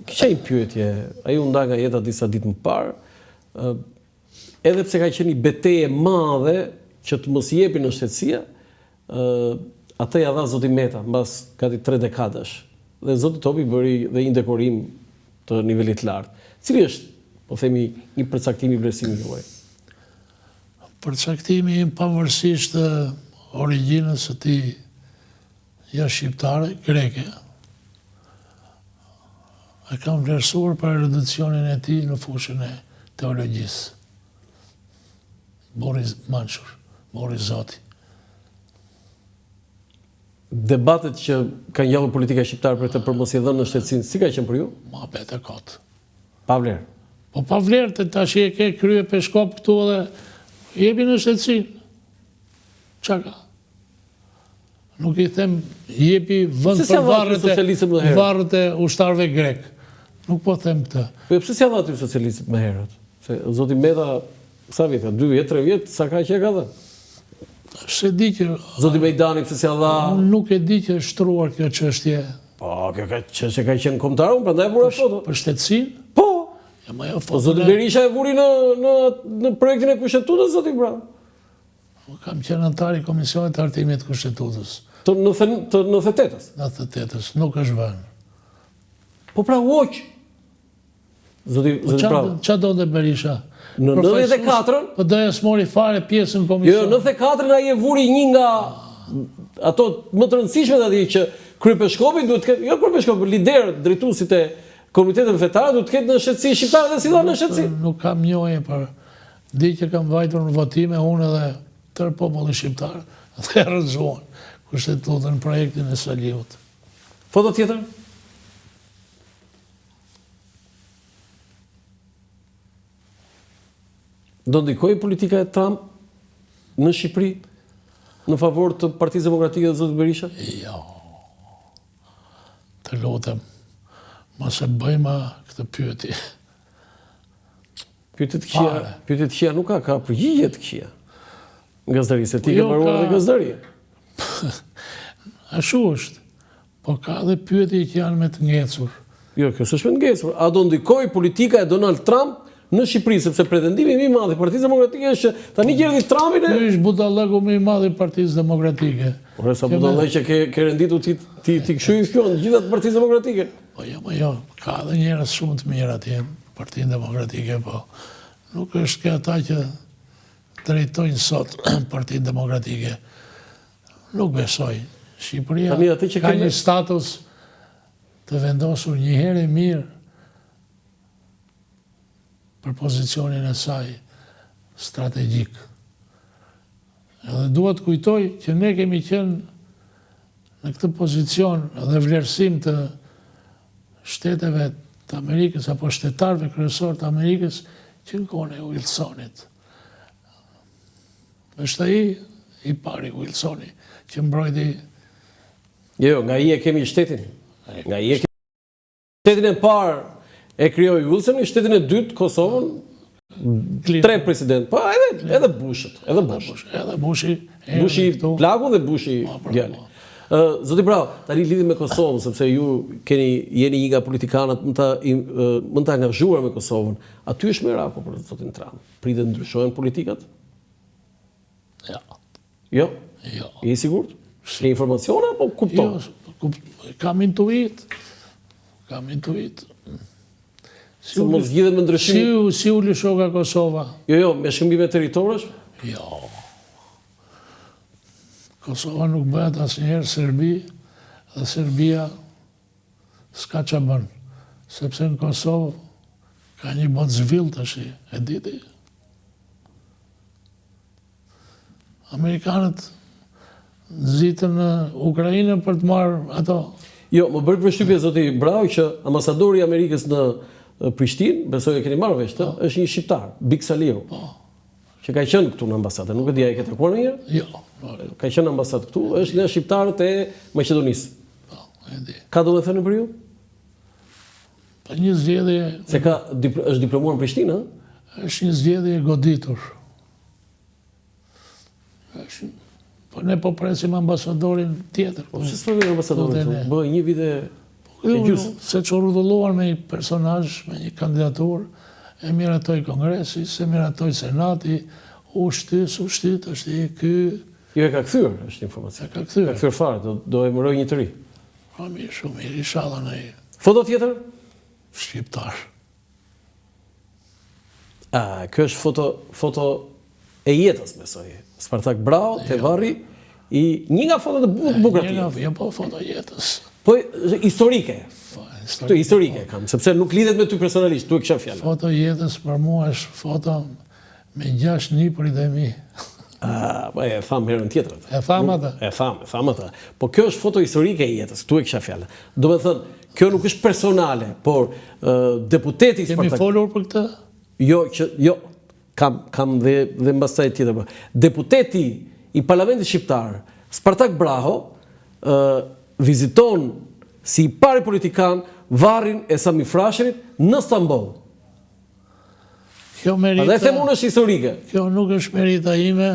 kisha një pyetje, ai u nda nga jeta disa ditë më parë, edhe pse ka qenë një betejë e madhe që të mos jepi në shtetësia, atë ja dha zoti Meta mbas gati 3 dekadash. Dhe zoti Topi bëri dhe një dekorim të nivelit lartë. Cili është, po themi, një përcaktim i vlerësimit juaj? Përcaktimi im pavarësisht origjinës së tij jashtë shqiptare, greke, e kam vlerësuar për erudicionin e tij në fushën e teologjisë. Boris Mançur, Boris Zoti. Debatet që kanë gjallur politika shqiptare për këtë për mos i dhënë në shtetësinë, si ka qenë për ju? Ma bete kot. Pa vlerë. Po pa vlerë të tash e ke krye peshkop këtu edhe jepi në shtetësinë. Qa ka? Nuk i them jepi vend për varret e ushtarëve grek. Nuk po them këtë. Po pse si dha aty socialistët më herët? Se zoti Meta sa vjet, 2 vjet, 3 vjet, sa ka që e ka dhënë? Se di që... Zoti Mejdani pse si dha? Unë nuk e di që është shtruar kjo çështje. Po, kjo çështje ka qenë kombëtare, unë prandaj vura foto. Për shtetësinë? Po. Ja më jo Po foto. zoti Berisha e vuri në projektin e kushtetues zoti Bra. Kam qenë antar i Komisionit të Hartimit të Kushtetutës. Të 98-s. 98-s, nuk është vënë. Po pra uoq. Zoti Bra. Qa do dhe Berisha? Në 94-ën? Po doja s'mori fare pjesën Jo, komision. në 94-ën ai e vuri një nga ato më të rëndësishme aty që kryepeshkopi duhet të ketë, jo kryepeshkopi, liderët, drejtuesit e komiteteve fetare duhet të ketë në shtetësi shqiptare dhe si do në shtetësi. Nuk kam njohje për di që kam vajtur në votime unë edhe tërë populli shqiptar dhe rrëzuan Kushtetutën projektin e Saliut. Foto tjetër? Do ndikoj politika e Trump në Shqipëri në favor të Partisë Demokratike dhe zotit Berisha? Jo. Të lutem, mos e bëjma këtë pyetje. Pyetje të këqija nuk ka përgjigje të këqija. Gazdari, se ti ke mbaruar dhe gazdari. Ashtu është, po ka dhe pyetje që janë me të ngecur. Jo, kjo s'është me të ngecur. A do ndikoj politika e Donald Trump në Shqipëri, sepse pretendimi më i madh i Partisë Demokratike është që tani gjerdhi Trumpin e... Ky është budallëku më i madh i Partisë Demokratike. Ore sa budallëk që ke renditur ti kshuj fjon gjithë të Partisë Demokratike. Po jo, ka dhe njerëz shumë të mirë atje në Partinë Demokratike, po nuk është ke ata që drejtojnë sot Partinë Demokratike. Nuk besoj. Shqipëria ka një status të vendosur një herë mirë për pozicionin e saj strategjik. Edhe duhet kujtoj që ne kemi qenë në këtë pozicion dhe vlerësim të shteteve të Amerikës apo shtetarëve kryesor të Amerikës që në kohën e Wilsonit. Është ai i pari Wilsoni që mbrojti. Jo, nga i e kemi shtetin. Nga i e kemi shtetin e parë e krijoi Wilsoni, shtetin e dytë Kosovën, 3 president. Po edhe Bushët, Edhe Bushi plagu dhe Bushi djali. Zoti Brau, tani lidhi me Kosovën, sepse ju jeni një nga politikanët më të angazhuar me Kosovën. Aty është miraku për zotin Trump. Pritet ndryshojnë politikat? Ja. Jo? Jo. Je i sigurt? Ke informacione apo kupton? Jo, kam intuit. Se mos zgjidhet me ndryshim. Si u lëshoka Kosova? Jo, me shkëmbime territorësh? Jo. Kosova nuk bëhet asnjëherë Serbi, dhe Serbia s'ka që bën. Sepse në Kosovë ka një botë zhvill tash, e diti. Amerikanët nxitën në Ukrainën për të marrë ato. Jo, më bërë përshtypje zoti Brau që ambasadori i Amerikës në Prishtinë, besoj e keni marrë vesh, është një shqiptar, Bik Saliu. Që ka qenë këtu në ambasadë, nuk e di a e ke takuar ndonjëherë? Jo. Ka qenë në ambasadë këtu, është nga shqiptarët e Maqedonisë. Po, e di. Ka domethënë për ju? Po një zgjedhje. Se është diplomuar në Prishtinë, ëh? Është një zgjedhje goditur. Po ne po presim ambasadorin tjetër. Po se s'po vjen ambasadorin këtu. Bëj një vit e Se që rrudulluar me një personazh, me një kandidatur, e miratoj Kongresi, se miratoj Senati, u shtyt, është i ky... Jo e ka kthyer, është informacion. E ka kthyer. Ka kthyer fare, do emëroj një të ri. Pa mirë, shumë mirë, inshallah në Foto tjetër? shqiptar. Kjo është foto e jetës, besoj. Spartak Brau, te varri, një nga fotot e bukura tjetër. Jo, po foto jetës. Po, historike. Këto historike kam, sepse nuk lidhet me ty personalisht, tu e kisha fjallë. Foto jetës për mua është foto me 6 nipërit e mi. Po e tham herën tjetër. E tham atë? E tham atë. Po kjo është foto historike e jetës, tu e kisha fjallë. Do me thënë, kjo nuk është personale, por deputeti Kemi folur për këtë? Jo, kam dhe mbastaj tjetër. Deputeti i Parlamentit Shqiptar, Spartak Braho, viziton si pari politikan varrin e Sami Frasherit në Stamboll. Kjo merita... A dhe them unë është historike. Kjo nuk është merita ime,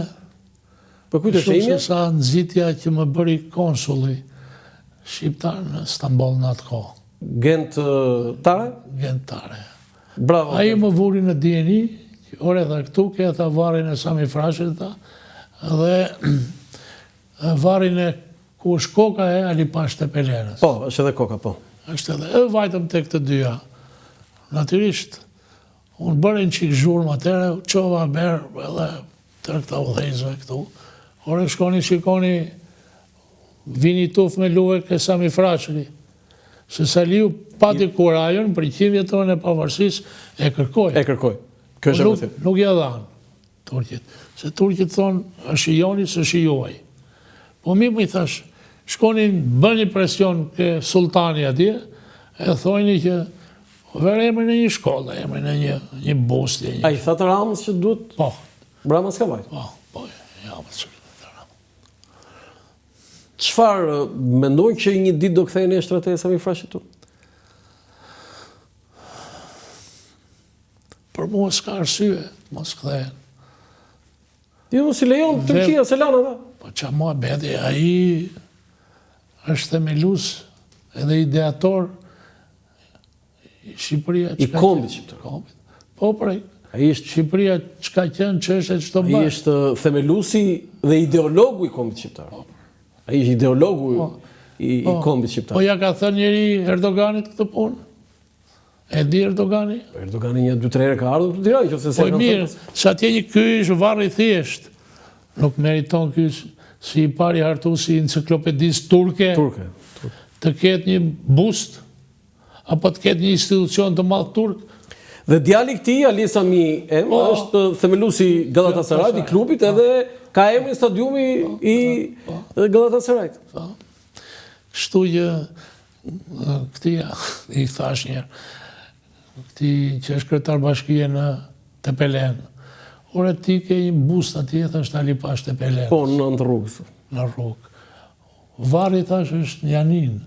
Për kujtë është shumë se sa nxitja që më bëri konsulli shqiptar në Stamboll në atë kohë. Gent Tare? Gent Tare. Bravo. Ai më vuri në DNI, ore tha këtu, ke tha varrin e Sami Frasherit, dhe varrin e ku është koka e Alipash Tepelerës. Po, është edhe koka, po. Është edhe vajtëm të këtë dyja. Natyrisht, unë bërë një qikë zhurmë atere, qova berë edhe tërë këta udhejzve këtu. Ore shikoni, vini tuf me luve ke Sami Frasheri. Se Saliu pati kurajon për 100 vjetorën e pavarësisë e kërkoj. E kërkoj. Kjo është e vërtetë. Nuk ja dhanë Turqit. Se Turqit thonë, është joni, së shijuaj. Po mi më i thash, shkoni bëni presion ke sultani atje, e thojni që vërë emrin e një shkolla, emrin e një bosti. A i thatë Ramës që duhet? Po. Brama s'ka vajtë? Po, Ramës që duhet Ramës. Qëfar mendojnë që një ditë do kthejnë e shtrate e Sami Frashit tu? Për mua s'ka arsye, mos kthejnë. Jo, si lejon Turqia, se lanë ata. Po që mua beti, aji është themelus edhe ideator i Shqipëria. I kombit shqiptar. Po, prej. Shqipëria qka qenë që është e qëto bërë. Ai është themelusi dhe ideologu i kombit shqiptar. Ai është ideologu i kombit shqiptar. Po ja ka thënë njeri Erdoganit këtë punë? E di Erdogani? Erdogani 2-3 herë ka ardhur në Tiranë, nëse po mirë, sa atje një ky është varri thjesht. Nuk meriton ky si i pari hartuesi i enciklopedisë turke. Të ketë një bust apo të ketë një institucion të madh turk. Dhe djali i këtij Ali Sami është themelusi Galatasaray i klubit edhe ka emrin stadiumi i Galatasarayt. Kështu që këtia i thash njerë, këti që është kryetar bashkie në Tepelen, ore ti ke një bust atje, thashtë Alipash Tepelenës. Po, në të rrugës. Në rrugë. Varri thash është një Janin,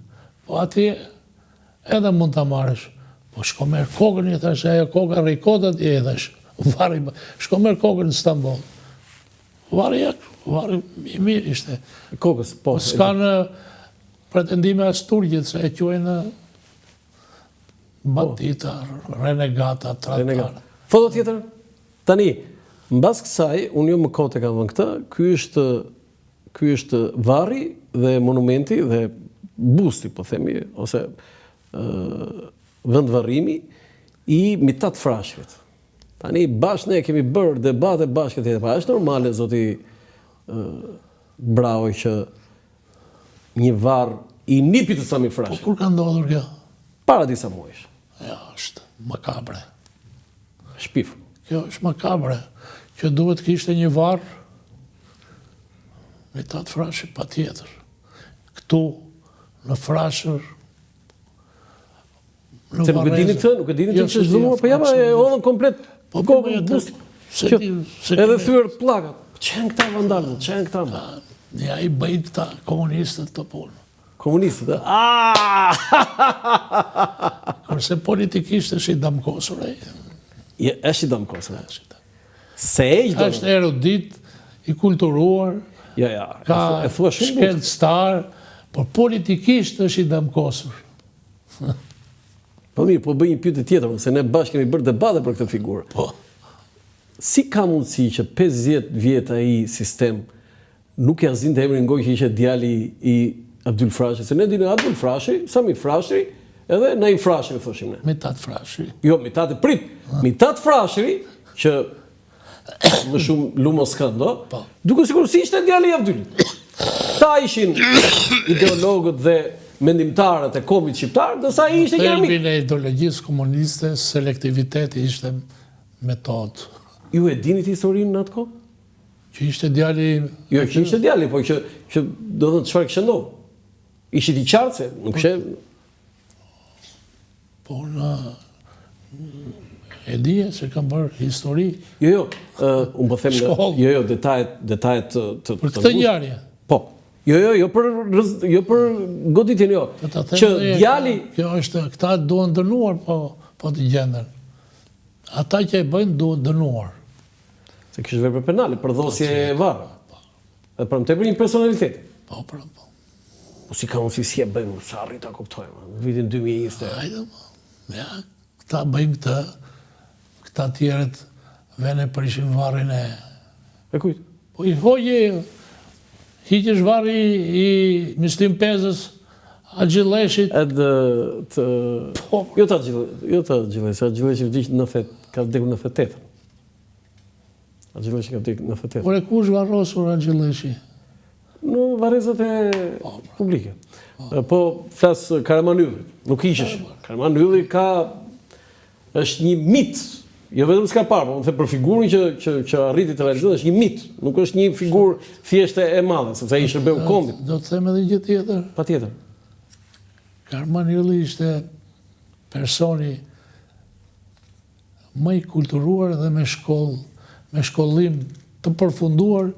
po atje edhe mund të marrësh. Po shko merë kokën, i thash, ajo koka rikotat i thash. Varri, shko merë kokën në Stamboll. Varri i mirë ishte. Kokës, po. S'ka në pretendime as Turqit, se e quajnë bandita, renegata, tratar. Foto tjetër? Tani, mbas kësaj, unë jo më kote kam vënë këtë, ky është varri dhe monumenti dhe busti, po themi, ose vendvarrimi i Mitat Frashërit. Tani, bashkë ne kemi bërë debate bashkë tjetër, pa është normale, zoti Bravo, që një varr i nipit të Sami Frashërit. Po kur ka ndodhur kjo? Para disa muajsh. Ja, është makabre. Shpif. Kjo është makabre, që duhet kishte një varr Mitat Frashëri pa tjetër. Këtu, në Frashër, se nuk e dini të që është dhumur, po jama e odhën komplet kokën bust. Edhe thyer plakat. Qenë këta vandalët, qenë këta më. Ja i bëjnë këta komunistët të punë. Komunistët, Kërse politikisht është i damkosur, është i damkosur. Se e gjdo. është erudit, i kulturuar, ka shkencëtar, por politikisht është i damkosur. Po mirë, po bëj një pyetje tjetër, se ne bashkë kemi bërë debate për këtë figurë. Po. Si ka mundësi që 50 vjet ai sistem nuk ja zinte emrin ngoj që ishte djali i Abdyl Frashi, se ne dinë Abdyl Frashi, Sami Frashëri, edhe Naim Frashëri thoshim ne. Mitat Frashëri. Jo, Mitat prit. Mitat Frashëri që më shumë lumos këndo, duke sikur si ishte djali i Abdylit. Ta ishin ideologët dhe mendimtarët e kombit shqiptar, ndërsa ai ishte një armik. Thelbi në ideologjisë komuniste, selektiviteti ishte metodë. Ju e dinit historinë në atë kohë? Që ishte djali... Jo, që ishte djali, po që do të çfarë kishte ndodhur? Ishit i qartë se nuk she... Po në... E dije se kam bërë histori. Jo, unë po them... Jo, detajet të... Për këtë ngjarje. Po. Jo për goditjen jo. Që djali... Kjo është, këta duhen dënuar, po të gjenden. Ata që e bëjnë duhet dënuar. Se kështë vepër penale, për dhosje e varë. Dhe për më tepër një personalitet. Po. Po si ka mundësi si e bëjmë, sa arrita kuptojmë, në vitin 2020. Hajde, ja, këta bëjmë këtë, këta tjerët vene përishin varrin e... E kujtë? Po i hoje, hiqesh varri i Myslim Pezës, Axhilleshit. Edhe të... Jo të Axhillesh, Axhilleshi vdiq ka vdekur në 98. Axhilleshi ka vdekur në 98. Por e kush varrosur Axhilleshi? Në varrezat e publike. Po flasë Karamanylli, nuk ishesh. Karamanylli është një mit, jo vetëm s'ka parë, po më the për figurën që arriti të realizohet, është një mit, nuk është një figurë thjeshtë e madhe, sepse ai shërbeu kombit. Do të them edhe gjë tjetër. Patjetër. Karamanylli ishte personi më i kulturuar dhe me shkollim të përfunduar,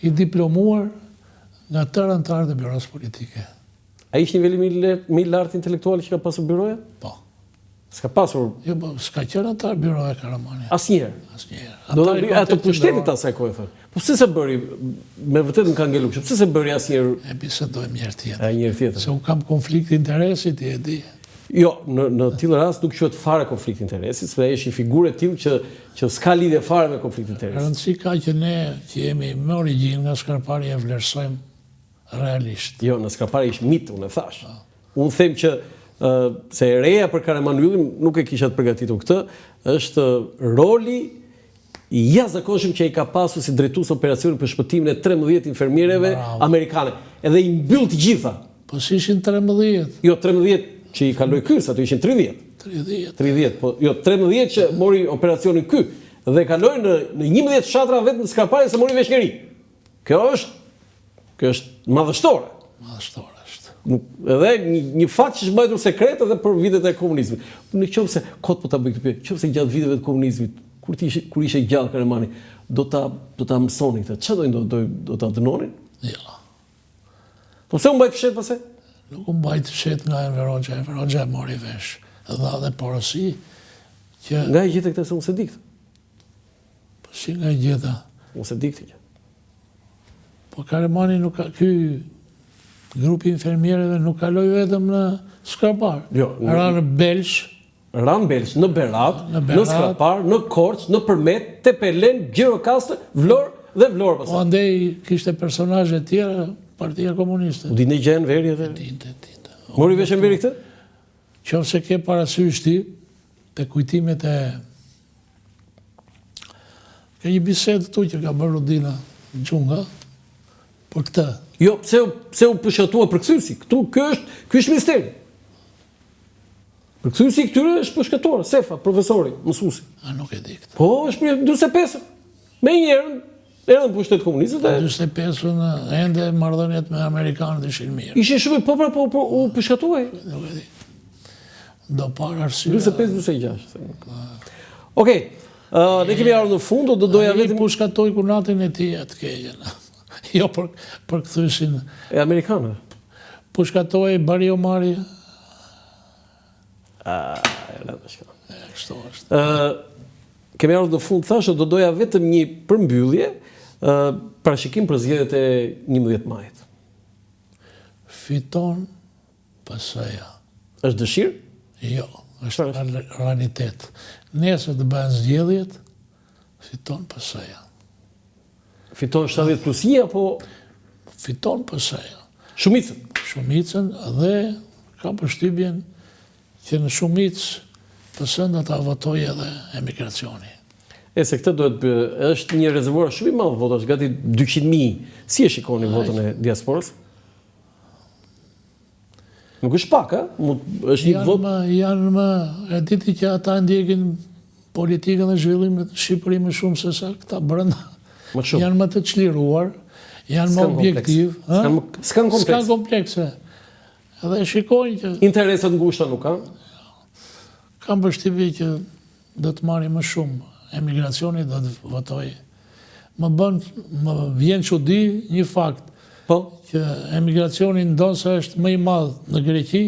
i diplomuar nga tërë anëtarët e byros politike. A ishte niveli më i lartë intelektual që ka pasur byroja? Po. S'ka pasur? Jo, po, s'ka qenë anëtar byroja Karamani. Asnjëherë. Do të ato pushtetit asaj kohe thënë. Po pse se bëri, me vërtet më ka ngelur kështu. Pse se bëri asnjëherë? E bisedojmë njëherë tjetër. Njëherë tjetër. Se unë kam konflikt interesi, ti e di. Jo, në tillë rast nuk quhet fare konflikt interesi, sepse ai është një figurë e tillë që s'ka lidhje fare me konflikt interesi. Rëndësi ka që ne që jemi me origjinë nga Skarpari e vlerësojmë realisht. Jo, në Skarpari ishte mit, unë e thash. Unë them që se reja për Karamanylin nuk e kisha të përgatitur këtë, është roli i jashtëzakonshëm që ai ka pasur si drejtues operacioni për shpëtimin e 13 infermiereve amerikane, edhe i mbyll të gjitha. Po si ishin 13? Jo, 13 që i kaloi ky, ato ishin 30. 30, po jo 13 që mori operacionin ky dhe kaloi në 11 fshatra vetëm në Skarpari se mori veshkëri. Kjo është madhështore. Madhështore është. Edhe një fakt që është mbajtur sekret edhe për vitet e komunizmit. Nëse kot po ta bëj këtë pyetje, nëse gjatë viteve të komunizmit, kur ishte gjallë Karamani, do ta mësonin këtë. Çfarë do ta dënonin? Jo. Po pse u mbajt fshet pastaj? Nuk u mbajt fshet nga Enver Hoxha. Enver Hoxha mori vesh. Dha dhe porosi që... Nga e gjithë këtë se unë se diktë? Po si nga e gjitha? Unë se diktë që. Po Karamani nuk ka... Ky grupi infermiereve nuk kaloi vetëm në Skrapar. Jo. Ranë Belsh. Ranë Belsh, në Berat, në Skrapar, në Korç, në Përmet, Tepelen, Gjirokastër, Vlorë dhe Vlorë pastaj. O andej kishte personazhe të tjera, Partia Komuniste. U dinë gjë Enveri atë? Dinte. Mori vesh Enveri këtë? Qofse ke parasysh ti te kujtimet e ka një bisedë tu që ka bërë Rudina Xhunga për këtë. Jo, pse u përshkatua përkthyesi? Ky është misteri. Përkthyesi këtyre është përshkatuar, Sefa, profesori, mësuesi. A nuk e di këtë. Po, është për 45. Me njëherë erdhën pushtet komunistët. 45-ën ende marrëdhëniet me amerikanët ishin mirë. Ishin shumë po u përshkatuaj. Nuk e di. Do parë arsye. 45-46. Okej. Ne kemi ardhur në fund, do doja vetëm përshkatoj kunatin e tij atë keqen. Jo për kthyesin e amerikanëve. Përshkatoj Bari Omari. Kështu është. Kemi ardhur në fund, thashë do doja vetëm një përmbyllje, parashikim për zgjedhjet e 11 majit. Fiton PS-ja. Është dëshirë? Jo, është realitet. Nesër të bëhen zgjedhjet, fiton PS-ja. Fiton 70+1 apo Fiton PS-ja. shumicën? Shumicën dhe ka përshtypjen që në shumicë PS do ta votojë edhe emigracioni. Se këtë është një rezervuar shumë i madh votash, gati 200.000. Si e shikoni votën e diasporës? Nuk është pak, është një vot. Janë më, e diti që ata ndjekin politikën dhe zhvillimin në Shqipëri më shumë se sa këta brenda. Më shumë. Janë më të çliruar, janë më objektiv. S'kan komplekse. Edhe shikojnë që interesat ngushta nuk kanë. Kam përshtypjen që do të marrin më shumë. Emigracioni do të votoj. Më vjen çudi një fakt. Po? Që emigracioni ndoshta është më i madh në Greqi,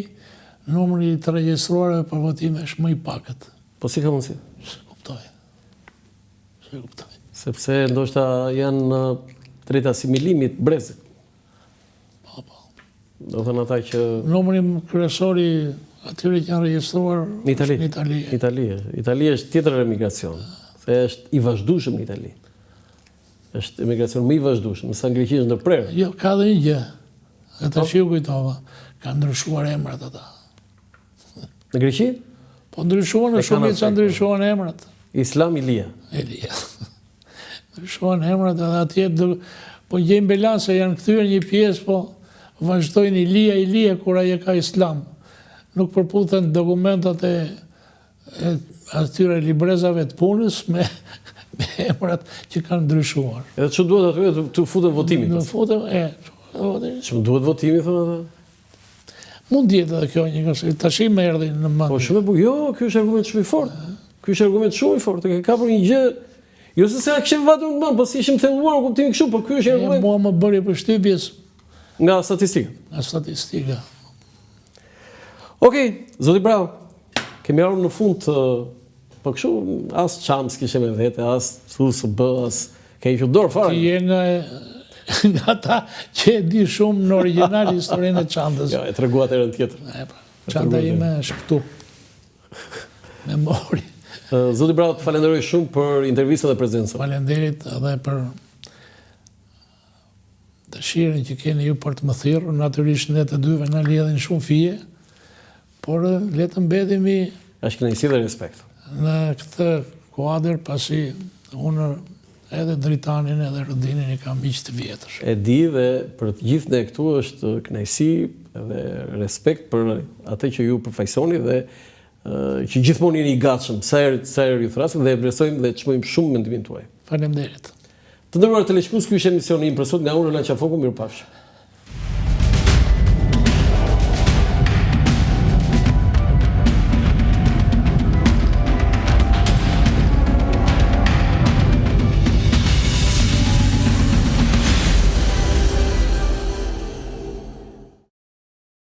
numri i të regjistruarve për votime është më i pakët. Po si ka mundësi? Se kuptoj. Sepse ndoshta janë drejt asimilimit brezit. Po. Do thënë ata që Numri kryesori atyre që janë regjistruar në Itali. Itali është tjetër emigracion. Se është i vazhdueshëm në Itali. Është emigracion më i vazhdueshëm, sa në Greqi është ndërprerë. Jo, ka dhe një gjë. E të shiu kujtova. Ka ndryshuar emrat ata. Në Greqi? Po ndryshuan, në shumica ndryshuan emrat. Islam Ilia. Ndryshuan emrat edhe atje, po gjejmë belanse, janë kthyer një pjesë, po vazhdojnë Ilia, kur ajo ka Islam. Nuk përputhen dokumentat e atyre librezave të punës me emrat që kanë ndryshuar. Edhe që duhet aty të futen votimit? Që duhet votimi, thënë ata? Mund tjetë edhe kjo një kësë, tashi më erdhi në mendje. Po shumë e bukur. Jo, ky është argument shumë i fortë. Ky është argument shumë i fortë. Ke kapur një gjë. Jo se sa kishim vatur në mend, po si ishim thelluar në kuptimin kështu, po ky është argument. Mua më bëri përshtypjes nga statistika. Nga statistika. Okej, zoti Bravo. Kemi ardhur në fund të po kështu as çam s'kishim me vete, as USB, as ke hequr dorë fare. Ti je nga ata që e di shumë në original historinë e çantës. Ja, e treguat herën tjetër. Çanta ime është këtu. Memori. Zoti Bravo, të falenderoj shumë për intervistën dhe prezencën. Falenderit edhe për dëshirën që keni ju për të më thirrur. Natyrisht ne të dyve na lidhin shumë fije, por le të mbetemi është kënaqësi dhe respekt. Në këtë kuadër, pasi unë edhe Dritanin edhe Rudinin i kam miq të vjetër. E di dhe për të gjithë ne këtu është kënaqësi dhe respekt për atë që ju përfaqësoni dhe që gjithmonë jeni i gatshëm sa herë ju thrasim dhe e vlerësojmë dhe çmojmë shumë mendimin tuaj. Faleminderit. Të nderuar teleshikues, ky është emisioni im për sot nga unë Roland Qafoku, mirupafshim.